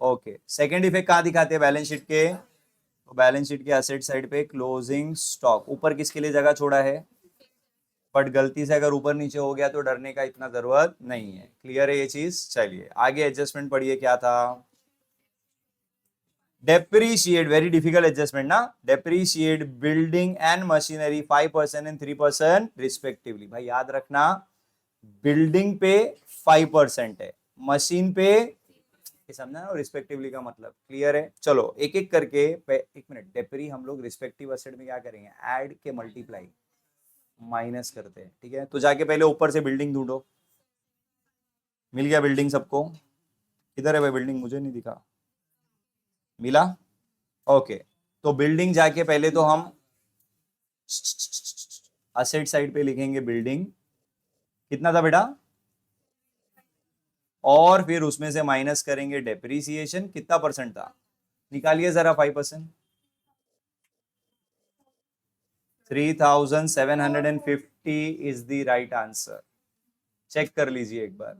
ओके, सेकेंड इफेक्ट कहाँ दिखाते हैं? बैलेंस शीट के। तो बैलेंस शीट के एसेट साइड पे क्लोजिंग स्टॉक, ऊपर किसके लिए जगह छोड़ा है? बट गलती से अगर ऊपर नीचे हो गया तो डरने का इतना जरूरत नहीं है। क्लियर है ये चीज? चलिए आगे एडजस्टमेंट पढ़िए क्या था? डेप्रीशिएट, वेरी डिफिकल्ट एडजस्टमेंट ना। Depreciate building and machinery 5% and 3% respectively. भाई याद रखना, बिल्डिंग पे 5% है, मशीन पे, समझना ना रिस्पेक्टिवली का मतलब? क्लियर है? चलो एक एक करके, एक मिनट, डेप्री हम लोग रिस्पेक्टिव एसेट में क्या करेंगे? ऐड के मल्टीप्लाई माइनस करते हैं, ठीक है? तो जाके पहले ऊपर से बिल्डिंग ढूंढो। मिल गया बिल्डिंग सबको? किधर है भाई बिल्डिंग? मुझे नहीं दिखा। मिला? ओके, तो बिल्डिंग जाके पहले तो हम असेट साइड पे लिखेंगे बिल्डिंग, कितना था बेटा? और फिर उसमें से माइनस करेंगे डेप्रीसिएशन, कितना परसेंट था? निकालिए जरा 5%। 3750 is the right answer. Check कर लीजिए एक बार,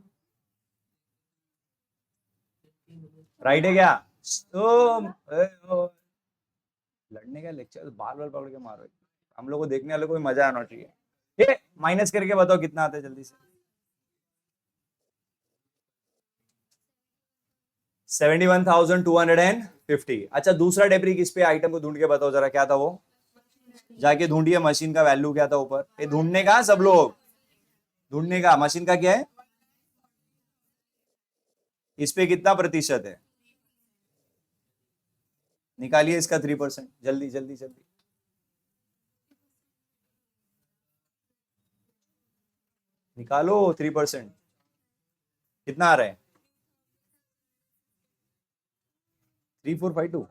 राइट है क्या? लड़ने का लेक्चर बाल बाल पकड़ के मारो, हम लोग को देखने वाले को भी मजा आना चाहिए। ये माइनस करके बताओ कितना आता है जल्दी से। 71,250। अच्छा दूसरा डेब्री किस पे, आइटम को ढूंढ के बताओ जरा, क्या था वो? जाके ढूंढिए मशीन का वैल्यू क्या था ऊपर। ये ढूंढने का सब लोग, ढूंढने का मशीन का क्या है, इस पे कितना प्रतिशत है, निकालिए इसका 3%, जल्दी जल्दी जल्दी। निकालो 3%, कितना आ रहा है? 3452।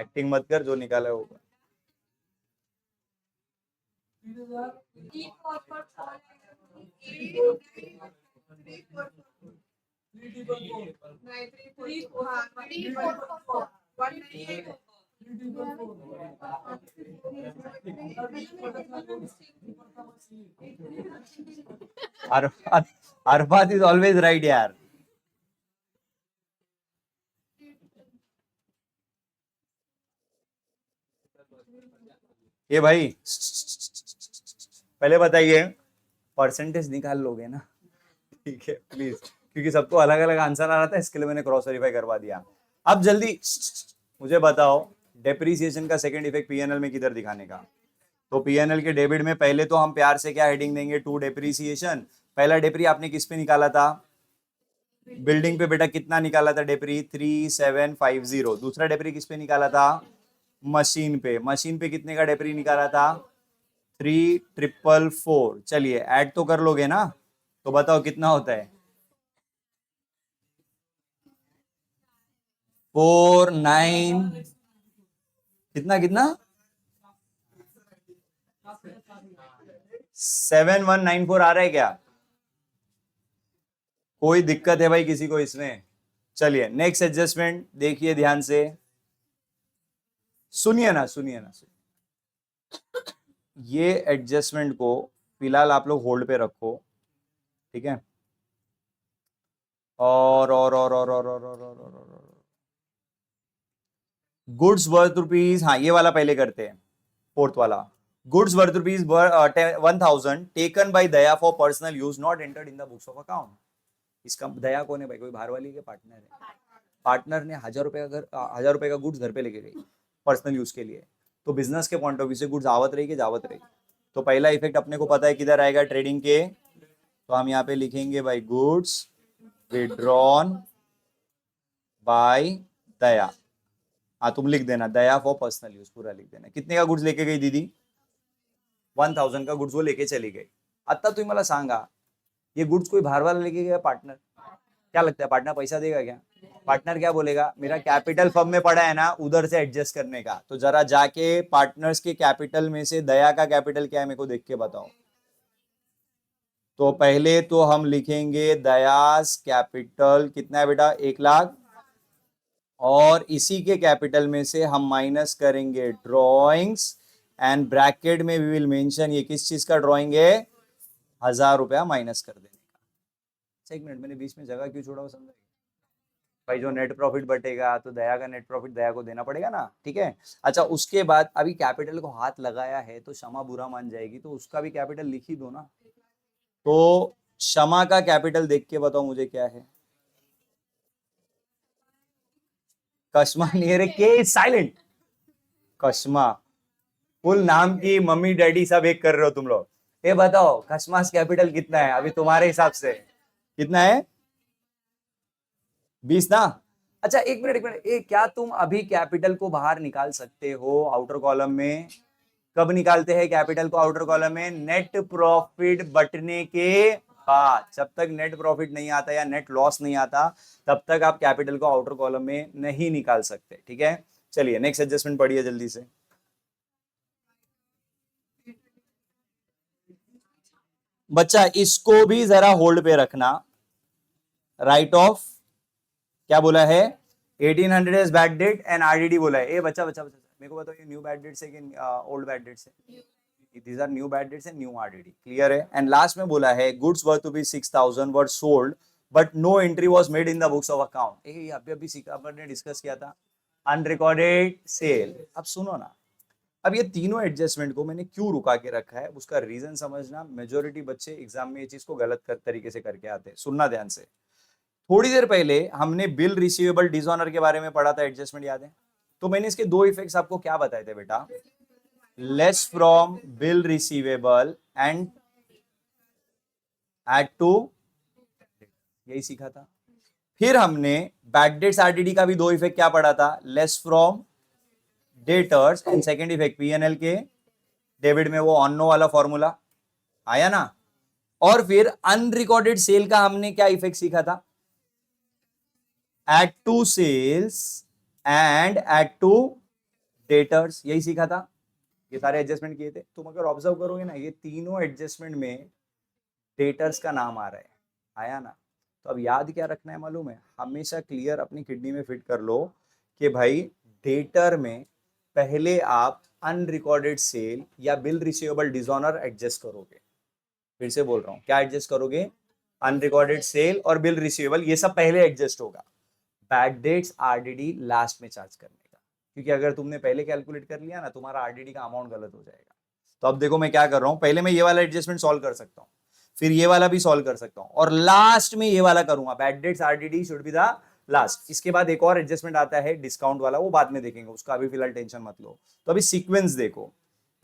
एक्टिंग मत कर, जो निकाला है होगा। अरफात इज ऑलवेज राइट यार। ये भाई पहले बताइए, परसेंटेज निकाल लोगे ना? ठीक है प्लीज, क्योंकि सबको अलग अलग आंसर आ रहा था, इसके लिए मैंने क्रॉस वेरीफाई करवा दिया। अब जल्दी मुझे बताओ, डेप्रीसिएशन का सेकंड इफेक्ट पीएनएल में किधर दिखाने का? तो पीएनएल के डेबिट में पहले तो हम प्यार से क्या हेडिंग देंगे, टू डेप्रीसिएशन। पहला डेप्री आपने किस पे निकाला था? बिल्डिंग पे बेटा, कितना निकाला था डेप्री? 3750। दूसरा डेप्री किस पे निकाला था? मशीन पे। मशीन पे कितने का डेप्री निकाला था? 3444। चलिए ऐड तो कर लोगे ना, तो बताओ कितना होता है? 49, कितना कितना? 7194 आ रहा है क्या? कोई दिक्कत है भाई किसी को इसमें? चलिए नेक्स्ट एडजस्टमेंट देखिए ध्यान से, सुनिए ना सुनिए ना सुनिए। ये एडजस्टमेंट को फिलहाल आप लोग होल्ड पे रखो, ठीक है? और गुड्स वर्थ रुपीज, हाँ ये वाला पहले करते हैं, फोर्थ वाला। Goods worth rupees 1000 taken by Daya for personal use not entered in the books of account. इसका दया कौन है भाई? कोई बाहर वाली के पार्टनर है? पार्टनर ने 1000 रुपए का घर, 1000 रुपए का गुड्स घर पे लेके गई पर्सनल यूज के लिए, तो बिजनेस के पॉइंट ऑफ व्यू से गुड्स आवत रही कि जावत रही? तो पहला इफेक्ट अपने को पता है किधर आएगा, ट्रेडिंग के। तो हम यहाँ पे लिखेंगे भाई गुड्स विड्रॉन बाय दया। हाँ तुम लिख देना दया फॉर पर्सनल यूज, पूरा लिख देना। कितने का गुड्स लेके गई दीदी? 1000 का गुड्स वो लेके चली गई। आता तुम्ही मला सांगा, ये गुड्स कोई बाहर वाला लेके गया पार्टनर, क्या लगता है पार्टनर पैसा देगा क्या? पार्टनर क्या बोलेगा, मेरा कैपिटल फर्म में पड़ा है ना, उधर से एडजस्ट करने का। तो जरा जाके पार्टनर्स के कैपिटल में से दया का कैपिटल क्या है मेरे को देख के बताओ। तो पहले तो हम लिखेंगे दयास कैपिटल कितना है बेटा? 1,00,000। और इसी के कैपिटल में से हम माइनस करेंगे ड्रॉइंग्स, एंड ब्रैकेट में वी विल मेंशन ये किस चीज का ड्रॉइंग है, 1000 रुपया माइनस कर देने का। एक मिनट, मैंने बीच में जगह क्यों छोड़ा वो समझ भाई? जो नेट प्रॉफिट बटेगा तो दया का नेट प्रॉफिट दया को देना पड़ेगा ना, ठीक है? अच्छा उसके बाद अभी कैपिटल को हाथ लगाया है तो क्षमा बुरा मान जाएगी, तो उसका भी कैपिटल लिख ही दो ना। तो क्षमा का कैपिटल देख के बताओ मुझे क्या है? कश्मा नियर के साइलेंट, कश्मा फुल नाम की मम्मी डैडी सब एक कर रहे हो तुम लोग। ये बताओ कश्मास कैपिटल कितना है अभी तुम्हारे हिसाब से? कितना है? 20 ना? अच्छा एक मिनट एक मिनट, क्या तुम अभी कैपिटल को बाहर निकाल सकते हो आउटर कॉलम में? कब निकालते हैं कैपिटल को आउटर कॉलम में? नेट प्रॉफिट बटने के बाद। जब तक नेट प्रॉफिट नहीं आता या नेट लॉस नहीं आता, तब तक आप कैपिटल को आउटर कॉलम में नहीं निकाल सकते, ठीक है? चलिए नेक्स्ट एडजस्टमेंट पढ़िए जल्दी से। बच्चा इसको भी जरा होल्ड पे रखना। राइट ऑफ क्या बोला है? 1800 is bad debt and RDD बोला है। ए बच्चा बच्चा बच्चा मेरे को बताओ, ये न्यू बैड डेट से कि ओल्ड बैड डेट से? These are new bad debts and new RDD, clear है। एंड लास्ट में बोला है goods worth to be 6000 were sold but no entry was made in the books of account. ए अभी सीखा, अपन ने डिस्कस किया था अनरिकॉर्डेड सेल। अब सुनो ना, अब ये तीनों एडजस्टमेंट को मैंने क्यों रुका के रखा है, उसका रीजन समझना। मेजोरिटी बच्चे एग्जाम में ये चीज को गलत तरीके से करके आते हैं। सुनना ध्यान से, थोड़ी देर पहले हमने बिल रिसीवेबल डिसऑनर के बारे में पढ़ा था, एडजस्टमेंट याद है? तो मैंने इसके दो इफेक्ट्स आपको क्या बताए थे बेटा? Less from bill receivable and add to, यही सीखा था। फिर हमने बैड डेट्स आरडीडी का भी दो इफेक्ट क्या पढ़ा था? Less from debtors and second effect PNL के डेबिट में वो ऑन नो वाला फॉर्मूला आया ना। और फिर अनरिकॉर्डेड सेल का हमने क्या इफेक्ट सीखा था? Add to sales and add to debtors, यही सीखा था। ये सारे एडजस्टमेंट किए थे। तुम अगर ऑब्जर्व करोगे ना, ये तीनों एडजस्टमेंट में डेटर्स का नाम आ रहा है, आया ना। तो अब याद क्या रखना है मालूम है? हमेशा क्लियर अपनी किडनी में फिट कर लो कि भाई डेटर में पहले आप अनरिकॉर्डेड सेल या बिल रिसीवेबल डिसऑनर एडजस्ट करोगे। फिर से बोल रहा हूं, क्या एडजस्ट करोगे? अनरिकॉर्डेड सेल और बिल रिसीवेबल, ये सब पहले एडजस्ट होगा। बैड डेट्स आरडीडी लास्ट में चार्ज करने का, क्योंकि अगर तुमने पहले कैलकुलेट कर लिया ना, तुम्हारा आरडीडी का अमाउंट गलत हो जाएगा। तो अब देखो मैं क्या कर रहा हूं, पहले मैं ये वाला एडजस्टमेंट सॉल्व कर सकता हूं, फिर ये वाला भी सॉल्व कर सकता हूं, और लास्ट में ये वाला करूंगा। Bad debts RDD should be the last. इसके बाद एक और एडजस्टमेंट आता है डिस्काउंट वाला, वो बाद में देखेंगे, उसका अभी फिलहाल टेंशन मत लो। तो अभी सीक्वेंस देखो,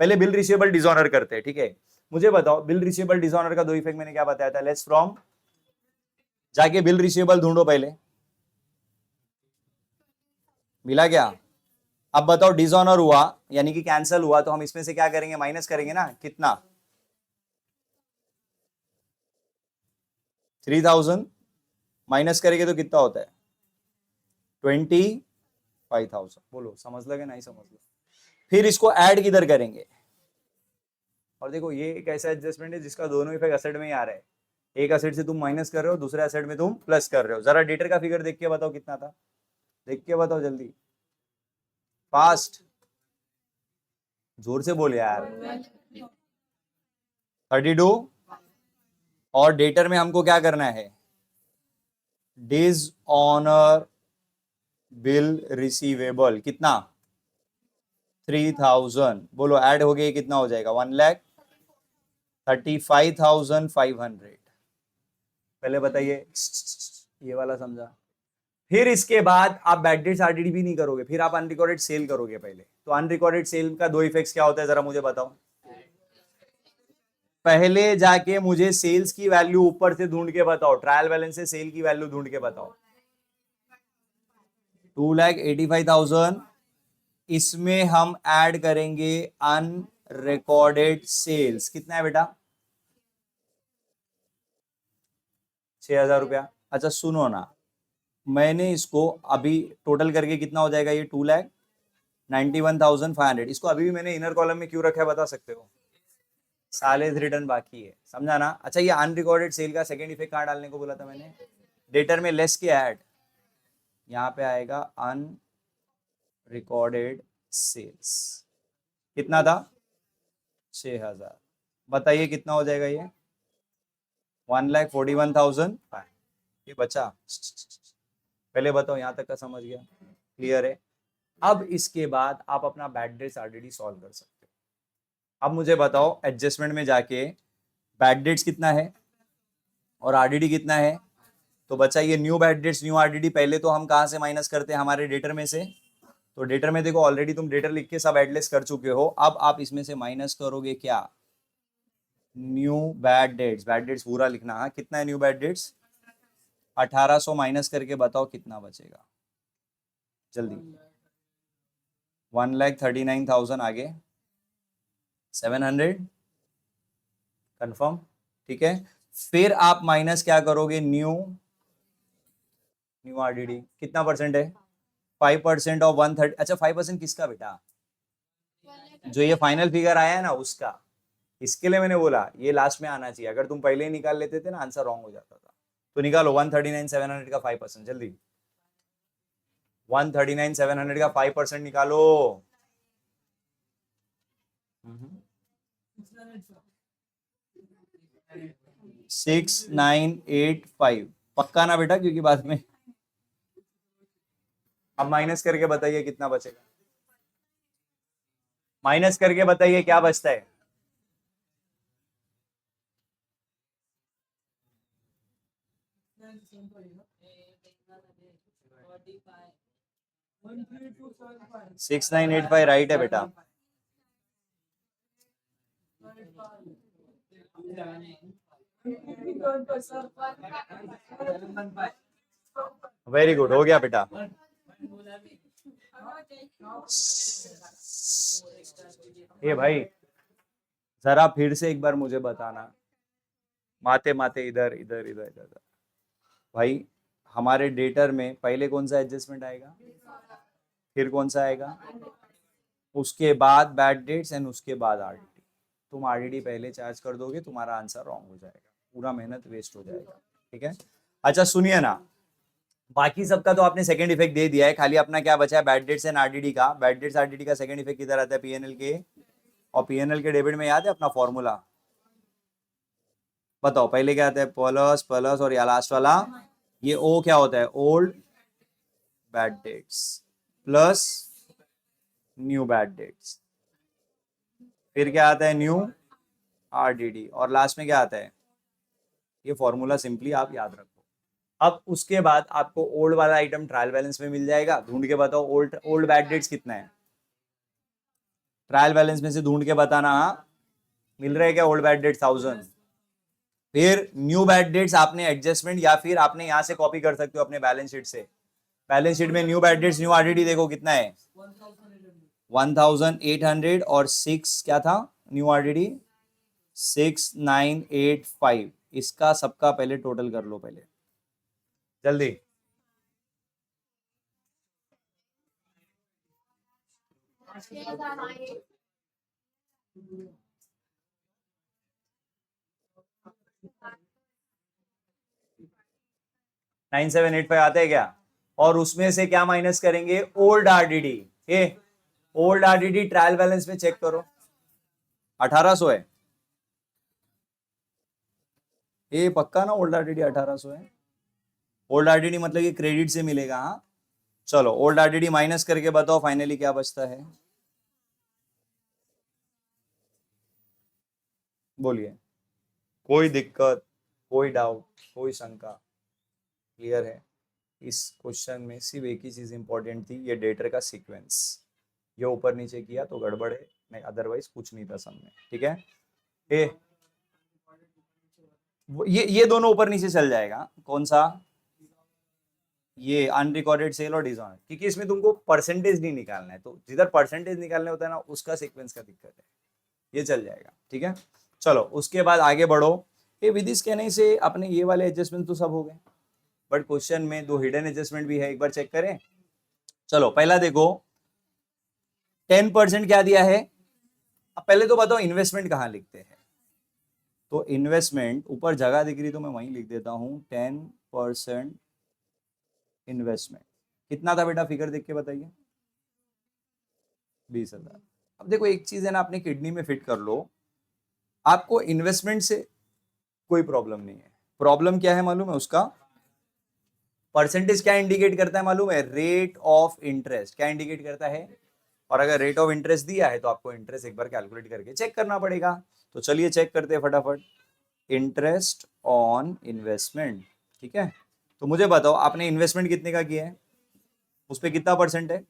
पहले बिल रिसीवेबल डिसऑनर करते हैं, ठीक है? मुझे बताओ बिल रिसीवेबल डिसऑनर का दो इफेक्ट मैंने क्या बताया था? लेस फ्रॉम, जाके बिल रिसीवेबल ढूंढो पहले, मिला क्या? अब बताओ डिसऑनर हुआ यानी कि कैंसिल हुआ, तो हम इसमें से क्या करेंगे? माइनस करेंगे ना। कितना? 3000 माइनस करेंगे तो कितना होता है? 25,000। बोलो समझ लगे नहीं समझ लो? फिर इसको ऐड किधर करेंगे? और देखो ये एक ऐसा एडजस्टमेंट है जिसका दोनों इफेक्ट असेट में ही आ रहा है। एक असेट से तुम माइनस कर रहे हो, दूसरे असेट में तुम प्लस कर रहे हो। जरा डेटर का फिगर देख के बताओ कितना था, देख के बताओ जल्दी, फास्ट, जोर से बोल यार। 32। और डेटर में हमको क्या करना है? डिसऑनर बिल रिसीवेबल कितना? 3000। बोलो ऐड हो गया कितना हो जाएगा? 1,35,500। पहले बताइए, ये वाला समझा? फिर इसके बाद आप बैड डेट्स आरडीडी भी नहीं करोगे, फिर आप अनरिकॉर्डेड सेल करोगे पहले। तो अनरिकॉर्डेड सेल का दो इफेक्ट्स क्या होता है जरा मुझे बताओ? पहले जाके मुझे सेल्स की वैल्यू ऊपर से ढूंढ के बताओ, ट्रायल बैलेंस से सेल की वैल्यू ढूंढ के बताओ। 2,85,000, इसमें हम ऐड करेंगे अनरिकॉर्डेड सेल्स। कितना है बेटा? 6,000 रुपया। अच्छा सुनो ना, मैंने इसको अभी टोटल करके कितना हो जाएगा? ये 2,91,500। इसको अभी भी मैंने इनर कॉलम में क्यों रखा है बता सकते हो? सालेज रिटर्न बाकी है, समझा ना? अच्छा ये अनरिकॉर्डेड सेल का सेकंड इफेक्ट कहां डालने को बोला था मैंने? डेटर में लेस के ऐड, यहां पे आएगा अनरिकॉर्डेड सेल्स। कितना था? 6,000। बताइए कितना हो जाएगा ये? 1,41,000। ये बचा, पहले बताओ यहां तक का समझ गया? क्लियर है? अब इसके बाद आप अपना बैड डेट्स आरडीडी सॉल्व कर सकते हो। अब मुझे बताओ एडजस्टमेंट में जाके बैड डेट्स कितना है और आरडीडी कितना है? तो बच्चा ये new bad dates new RDD पहले तो हम कहां से माइनस करते हैं? हमारे डेटर में से। तो डेटर में देखो ऑलरेडी तुम डेटर लिख के सब एडलेस कर चुके हो। अब आप इसमें से माइनस करोगे क्या? New bad dates. Bad debts पूरा लिखना। हाँ कितना है न्यू बैड डेट्स? 1,800 माइनस करके बताओ कितना बचेगा जल्दी? 1,39,000 आगे 700 कंफर्म, ठीक है। फिर आप माइनस क्या करोगे? न्यू आरडीडी कितना परसेंट है? 5% ऑफ 130। अच्छा 5% किसका बेटा? जो ये फाइनल फिगर आया है ना उसका। इसके लिए मैंने बोला ये लास्ट में आना चाहिए, अगर तुम पहले ही निकाल लेते थे ना आंसर रॉन्ग हो जाता था। तो निकालो 139,700 का 5% जल्दी। 139,700 का 5% निकालो। 6985 पक्का ना बेटा, क्योंकि बाद में अब माइनस करके बताइए कितना बचेगा। माइनस करके बताइए क्या बचता है। Six nine eight five right है बेटा। वेरी गुड, हो गया बेटा। ये भाई जरा फिर से एक बार मुझे बताना, माते माते इधर इधर इधर इधर। भाई हमारे डेटर में पहले कौन सा एडजस्टमेंट आएगा, फिर कौन सा आएगा, उसके बाद बैड डेट्स एंड उसके बाद आरडीडी। तुम आरडीडी पहले चार्ज कर दोगे, तुम्हारा आंसर रॉन्ग हो जाएगा, पूरा मेहनत वेस्ट हो जाएगा। ठीक है, अच्छा सुनिए ना, बाकी सबका तो आपने सेकंड इफेक्ट दे दिया है, खाली अपना क्या बचा है, बैड डेट्स एंड आरडीडी का। बैड डेट्स आरडीडी का सेकंड इफेक्ट किधर आता है, पीएनएल के, और पीएनएल के डेबिट में याद है अपना फॉर्मूला, बताओ पहले क्या आता है, प्लस प्लस और या लास्ट वाला ये ओ क्या होता है, old bad debts plus new bad dates, फिर क्या आता है, न्यू आरडीडी, और लास्ट में क्या आता है, ये फॉर्मूला सिंपली आप याद रखो। अब उसके बाद आपको ओल्ड वाला आइटम ट्रायल बैलेंस में मिल जाएगा, ढूंढ के बताओ ओल्ड ओल्ड बैड डेट्स कितना है, ट्रायल बैलेंस में से ढूंढ के बताना। हाँ मिल रहा है क्या ओल्ड बैड डेट 1000। फिर न्यू बैड डेट्स आपने एडजस्टमेंट या फिर आपने यहां से कॉपी कर सकते हो अपने बैलेंस शीट से। बैलेंस शीट में new bad dates new RDD देखो कितना है, 1800, और 6 क्या था न्यू आरडीडी, 6985। इसका सबका पहले टोटल कर लो पहले जल्दी। नाइन सेवन एट फाइव आते हैं क्या, और उसमें से क्या माइनस करेंगे, ओल्ड आरडीडी। ए ओल्ड आरडीडी ट्रायल बैलेंस में चेक करो 1800 है, ये पक्का ना ओल्ड आरडीडी 1800 है। ओल्ड आरडीडी मतलब ये क्रेडिट से मिलेगा। हाँ चलो ओल्ड आरडीडी माइनस करके बताओ फाइनली क्या बचता है, बोलिए। कोई दिक्कत, कोई डाउट, कोई शंका, क्लियर है। इस क्वेश्चन में सिर्फ एक ही चीज इंपॉर्टेंट थी, ये डेटर का सीक्वेंस, ये ऊपर नीचे किया तो गड़बड़ है, नहीं अदरवाइज कुछ नहीं था सब में। ठीक है, ए ये दोनों ऊपर नीचे चल जाएगा, कौन सा, ये अनरिकॉर्डेड सेल और डिसऑनर, क्योंकि इसमें तुमको परसेंटेज नहीं निकालना है, तो जिधर परसेंटेज निकालने होता है ना उसका सीक्वेंस का दिक्कत है, ये चल जाएगा। ठीक है, चलो उसके बाद आगे बढ़ो। ये विधि कहने से अपने ये वाले एडजस्टमेंट तो सब हो गए, बट क्वेश्चन में दो हिडन एडजस्टमेंट भी है, एक बार चेक करें। चलो पहला देखो 10% क्या दिया है, अब पहले तो बताओ इन्वेस्टमेंट कहाँ लिखते हैं, तो इन्वेस्टमेंट ऊपर जगह दिख रही तो मैं वहीं लिख देता हूं 10% इन्वेस्टमेंट। कितना था बेटा, फिगर देख के बताइए, 20,000। अब देखो एक चीज है ना, अपनी किडनी में फिट कर लो, आपको इन्वेस्टमेंट से कोई प्रॉब्लम नहीं है। प्रॉब्लम क्या है मालूम है, उसका परसेंटेज क्या इंडिकेट करता है मालूम है, रेट ऑफ इंटरेस्ट क्या इंडिकेट करता है, और अगर रेट ऑफ इंटरेस्ट दिया है तो आपको इंटरेस्ट एक बार कैलकुलेट करके चेक करना पड़ेगा। तो चलिए चेक करते हैं फटाफट, इंटरेस्ट ऑन इन्वेस्टमेंट। ठीक है, तो मुझे बताओ आपने इन्वेस्टमेंट कितने का किया है, उस पर कितना परसेंट है,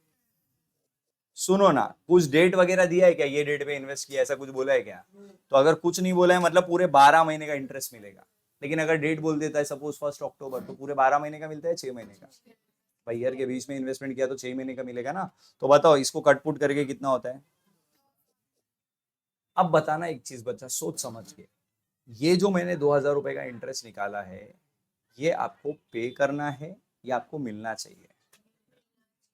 सुनो ना कुछ डेट वगैरह दिया है क्या, ये डेट पे इन्वेस्ट किया ऐसा कुछ बोला है क्या, तो अगर कुछ नहीं बोला है मतलब पूरे 12 महीने का इंटरेस्ट मिलेगा। लेकिन अगर डेट बोल देता है सपोज 1 अक्टूबर, तो पूरे 12 महीने का मिलता है 6 महीने का, भाई ईयर के बीच में इन्वेस्टमेंट किया तो 6 महीने का मिलेगा ना। तो बताओ इसको कटपुट करके कितना होता है। अब बताना एक चीज बच्चा सोच समझ के, ये जो मैंने 2,000 रुपए का इंटरेस्ट निकाला है, ये आपको पे करना है या आपको मिलना चाहिए,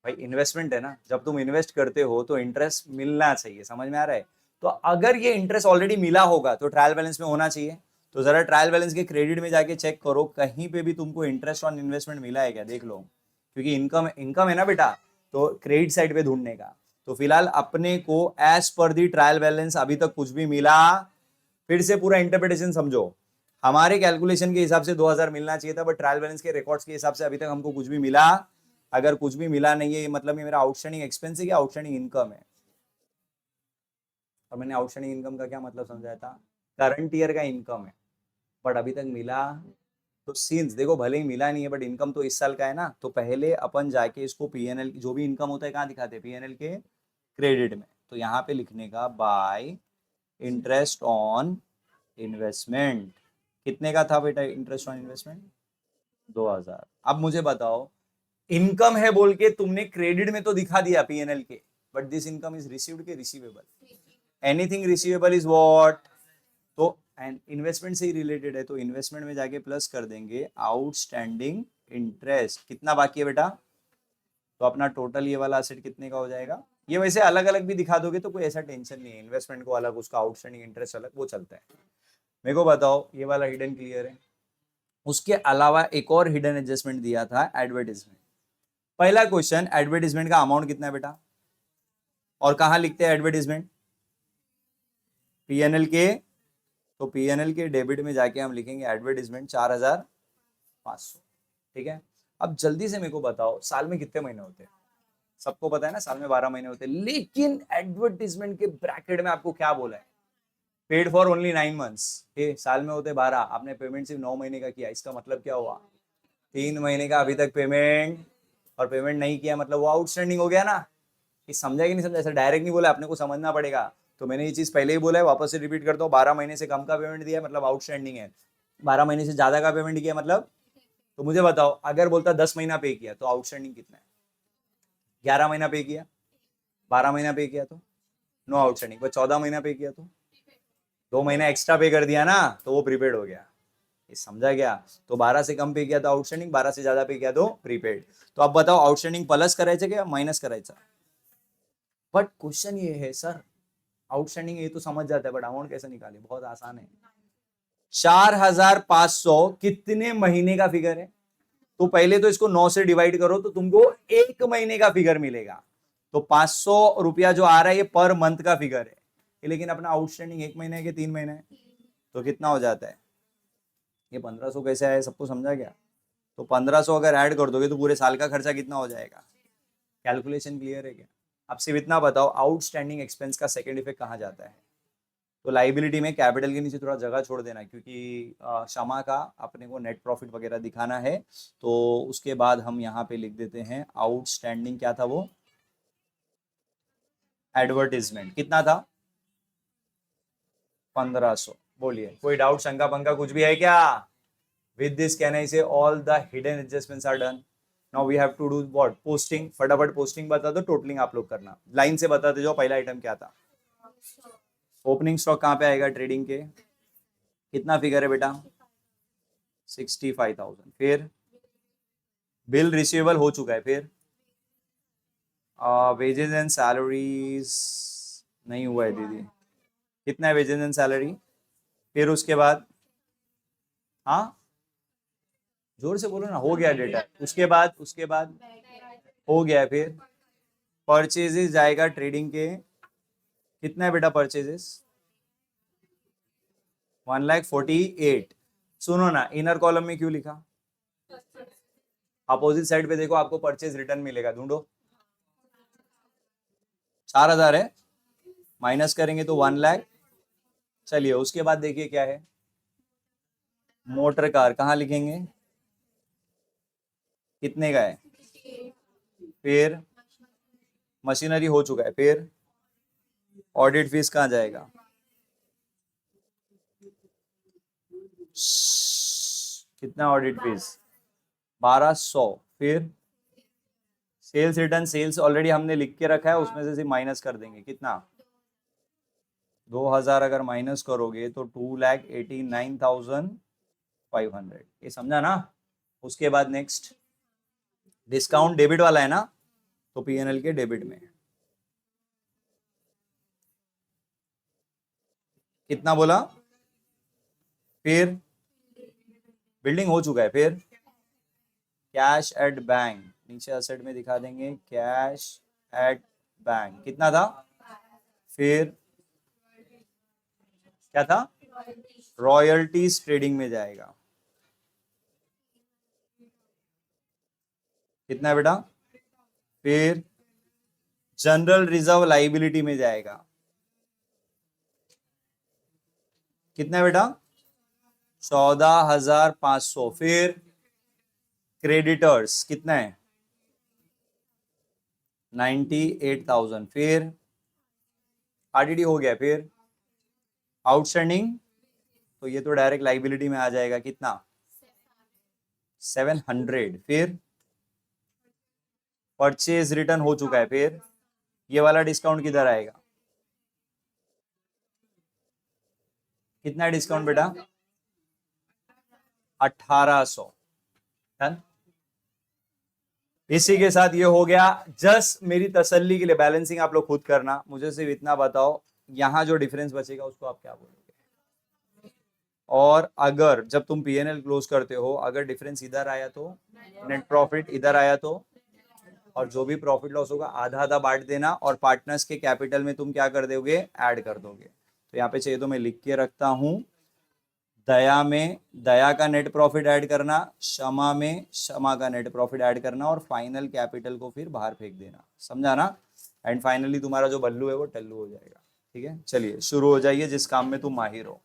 भाई इन्वेस्टमेंट है ना, जब तुम इन्वेस्ट करते हो तो इंटरेस्ट मिलना चाहिए, समझ में आ रहा है। तो अगर ये इंटरेस्ट ऑलरेडी मिला होगा तो ट्रायल बैलेंस में होना चाहिए, तो जरा ट्रायल बैलेंस के क्रेडिट में जाके चेक करो कहीं पे भी तुमको इंटरेस्ट ऑन इन्वेस्टमेंट मिला है क्या, देख लो, क्योंकि इनकम इनकम है ना बेटा, तो क्रेडिट साइड पे ढूंढने का। तो फिलहाल अपने को एज पर दी ट्रायल बैलेंस अभी तक कुछ भी मिला, फिर से पूरा इंटरप्रिटेशन समझो। हमारे कैलकुलेशन के हिसाब से 2000 मिलना चाहिए था, बट ट्रायल बैलेंस के रिकॉर्ड्स के हिसाब से अभी तक हमको कुछ भी मिला। अगर कुछ भी मिला नहीं है, ये मतलब ये मेरा आउटस्टैंडिंग एक्सपेंस है कि आउटस्टैंडिंग इनकम है। और मैंने आउटस्टैंडिंग इनकम का क्या मतलब समझाया था, करंट ईयर का इनकम है, बट अभी तक मिला। तो सीन्स देखो, भले ही मिला नहीं है बट इनकम तो इस साल का है ना, तो पहले अपन जाके इसको पीएनएल जो भी इनकम होता है कहाँ दिखाते हैं, पीएनएल के क्रेडिट में। तो यहाँ पे लिखने का बाय इंटरेस्ट ऑन इन्वेस्टमेंट। कितने का था बेटा इंटरेस्ट ऑन इन्वेस्टमेंट, 2000। अब मुझे बताओ, इनकम है बोल के तुमने क्रेडिट में तो दिखा दिया पीएनएल के, but this income is received के receivable. Anything receivable is what, तो एंड इन्वेस्टमेंट से ही रिलेटेड है, तो इन्वेस्टमेंट में जाके प्लस कर देंगे आउटस्टैंडिंग इंटरेस्ट। कितना बाकी है बेटा, तो अपना टोटल ये वाला एसेट कितने का हो जाएगा। ये वैसे अलग अलग भी दिखा दोगे तो कोई ऐसा टेंशन नहीं है, इन्वेस्टमेंट को अलग, उसका आउटस्टैंडिंग इंटरेस्ट अलग, वो चलता है। मेरे को बताओ ये वाला हिडन क्लियर है। उसके अलावा एक और हिडन एडजस्टमेंट दिया था, एडवर्टीजमेंट। पहला क्वेश्चन, एडवर्टीजमेंट का अमाउंट कितना है बेटा, और कहां लिखते हैं एडवर्टीजमेंट, पीएनएल के। तो पीएनएल के डेबिट में जाके हम लिखेंगे एडवर्टीजमेंट 4500। ठीक है। अब जल्दी से मेरे को बताओ, साल में कितने महीने होते हैं, सबको पता है ना, साल में 12 महीने होते हैं, लेकिन एडवर्टीजमेंट के ब्रैकेट में आपको क्या बोला है, पेड फॉर ओनली 9 मंथ्स। साल में होते 12, आपने पेमेंट सिर्फ 9 महीने का किया, इसका मतलब क्या हुआ, 3 महीने का अभी तक पेमेंट, और पेमेंट नहीं किया मतलब वो आउटस्टैंडिंग हो गया ना। ये समझा कि नहीं समझा, ऐसा डायरेक्ट नहीं बोला, अपने को समझना पड़ेगा। तो मैंने ये चीज पहले ही बोला है, वापस से रिपीट करता हूँ, 12 महीने से कम का पेमेंट दिया मतलब आउटस्टैंडिंग है, 12 महीने से ज्यादा का पेमेंट किया मतलब। तो मुझे बताओ, अगर बोलता 10 महीना पे किया तो आउटस्टैंडिंग कितना है, 11 महीना पे किया, 12 महीना पे किया तो नो आउटस्टैंडिंग, पर 14 महीना पे किया तो 2 महीना एक्स्ट्रा पे कर दिया ना, तो वो प्रीपेड हो गया। ये समझा गया। तो 12 से कम पे किया तो आउटस्टैंडिंग, 12 से ज्यादा पे किया तो प्रीपेड। तो अब बताओ आउटस्टैंडिंग प्लस करायचं क्या माइनस करायचा। बट क्वेश्चन ये है सर, आउटस्टैंडिंग ये तो समझ जाता है, बट अमाउंट कैसे निकाले, बहुत आसान है। 4500 कितने महीने का फिगर है, तो पहले तो इसको 9 से डिवाइड करो तो तुमको 1 महीने का फिगर मिलेगा। तो 500 रुपया जो आ रहा है ये पर मंथ का फिगर है, लेकिन अपना आउटस्टैंडिंग 1 महीने के 3 महीने है, तो कितना हो जाता है, ये 1500 कैसे आया, सबको समझा गया। तो 1500 अगर ऐड कर दोगे तो पूरे साल का खर्चा कितना हो जाएगा, कैलकुलेशन क्लियर है क्या। अब सिर्फ इतना बताओ, आउटस्टैंडिंग एक्सपेंस का सेकंड इफेक्ट कहाँ जाता है, तो लाइबिलिटी में कैपिटल के नीचे थोड़ा जगह छोड़ देना, क्योंकि क्षमा का अपने को नेट प्रॉफिट वगैरह दिखाना है। तो उसके बाद हम यहाँ पे लिख देते हैं आउटस्टैंडिंग, क्या था वो, एडवर्टीजमेंट कितना था, 1500। बोलिए कोई डाउट, शंका पंका कुछ भी है क्या। With this can I say all the hidden adjustments are done. Now we have to do what, posting. फटाफट पोस्टिंग बता दो, टोटलिंग आप लोग करना, लाइन से बताते जाओ। पहला आइटम क्या था, ओपनिंग स्टॉक कहाँ पे आएगा, ट्रेडिंग के कितना फिगर है बेटा, 65,000। फिर बिल रिसीवेबल हो चुका है, फिर वेजेस एंड सैलरीज नहीं हुआ है दीदी, कितना है वेजेस एंड सैलरी। फिर उसके बाद, हाँ जोर से बोलो ना, हो गया डेटा। उसके बाद हो गया है। फिर परचेजेस जाएगा ट्रेडिंग के, कितना है बेटा परचेजेस, 1,48,000। सुनो ना, इनर कॉलम में क्यों लिखा, अपोजिट साइड पे देखो आपको परचेज रिटर्न मिलेगा, ढूंढो। 4,000 है, माइनस करेंगे तो 1,00,000। चलिए उसके बाद देखिए क्या है, मोटर कार कहाँ लिखेंगे, कितने का है। फिर मशीनरी हो चुका है। फिर ऑडिट फीस कहाँ जाएगा, कितना ऑडिट फीस, 1,200। फिर सेल्स रिटर्न, सेल्स ऑलरेडी हमने लिख के रखा है, उसमें से सिर्फ माइनस कर देंगे, कितना 2,000 अगर माइनस करोगे तो 2,89,500। ये समझा ना। उसके बाद नेक्स्ट, डिस्काउंट डेबिट वाला है ना, तो पीएनएल के डेबिट में कितना बोला। फिर बिल्डिंग हो चुका है। फिर कैश एट बैंक नीचे असेट में दिखा देंगे कैश एट बैंक, कितना था? फिर क्या था? रॉयल्टीज ट्रेडिंग में जाएगा, कितना है बेटा? फिर जनरल रिजर्व लाइबिलिटी में जाएगा, कितना है बेटा? 14,500। फिर क्रेडिटर्स कितना है? 98,000। फिर आरडीडी हो गया। फिर आउटस्टैंडिंग, तो ये तो डायरेक्ट लाइबिलिटी में आ जाएगा, कितना? 700। फिर परचेज रिटर्न हो चुका है। फिर ये वाला डिस्काउंट किधर आएगा? कितना है डिस्काउंट बेटा? 1800। डन। इसी के साथ ये हो गया। जस्ट मेरी तसल्ली के लिए बैलेंसिंग आप लोग खुद करना, मुझे सिर्फ इतना बताओ यहां जो डिफरेंस बचेगा उसको आप क्या बोलोगे? और अगर जब तुम पीएनएल क्लोज करते हो अगर डिफरेंस इधर आया तो, नेट प्रॉफिट इधर आया तो, और जो भी प्रॉफिट लॉस होगा आधा आधा बांट देना, और पार्टनर्स के कैपिटल में तुम क्या कर दोगे? ऐड कर दोगे। तो यहाँ पे चाहिए तो मैं लिख के रखता हूं, दया में दया का नेट प्रॉफिट ऐड करना, क्षमा में क्षमा का नेट प्रॉफिट ऐड करना, और फाइनल कैपिटल को फिर बाहर फेंक देना, समझा ना? एंड फाइनली तुम्हारा जो बल्लू है वो टल्लू हो जाएगा। ठीक है, चलिए शुरू हो जाइए जिस काम में तुम माहिर हो।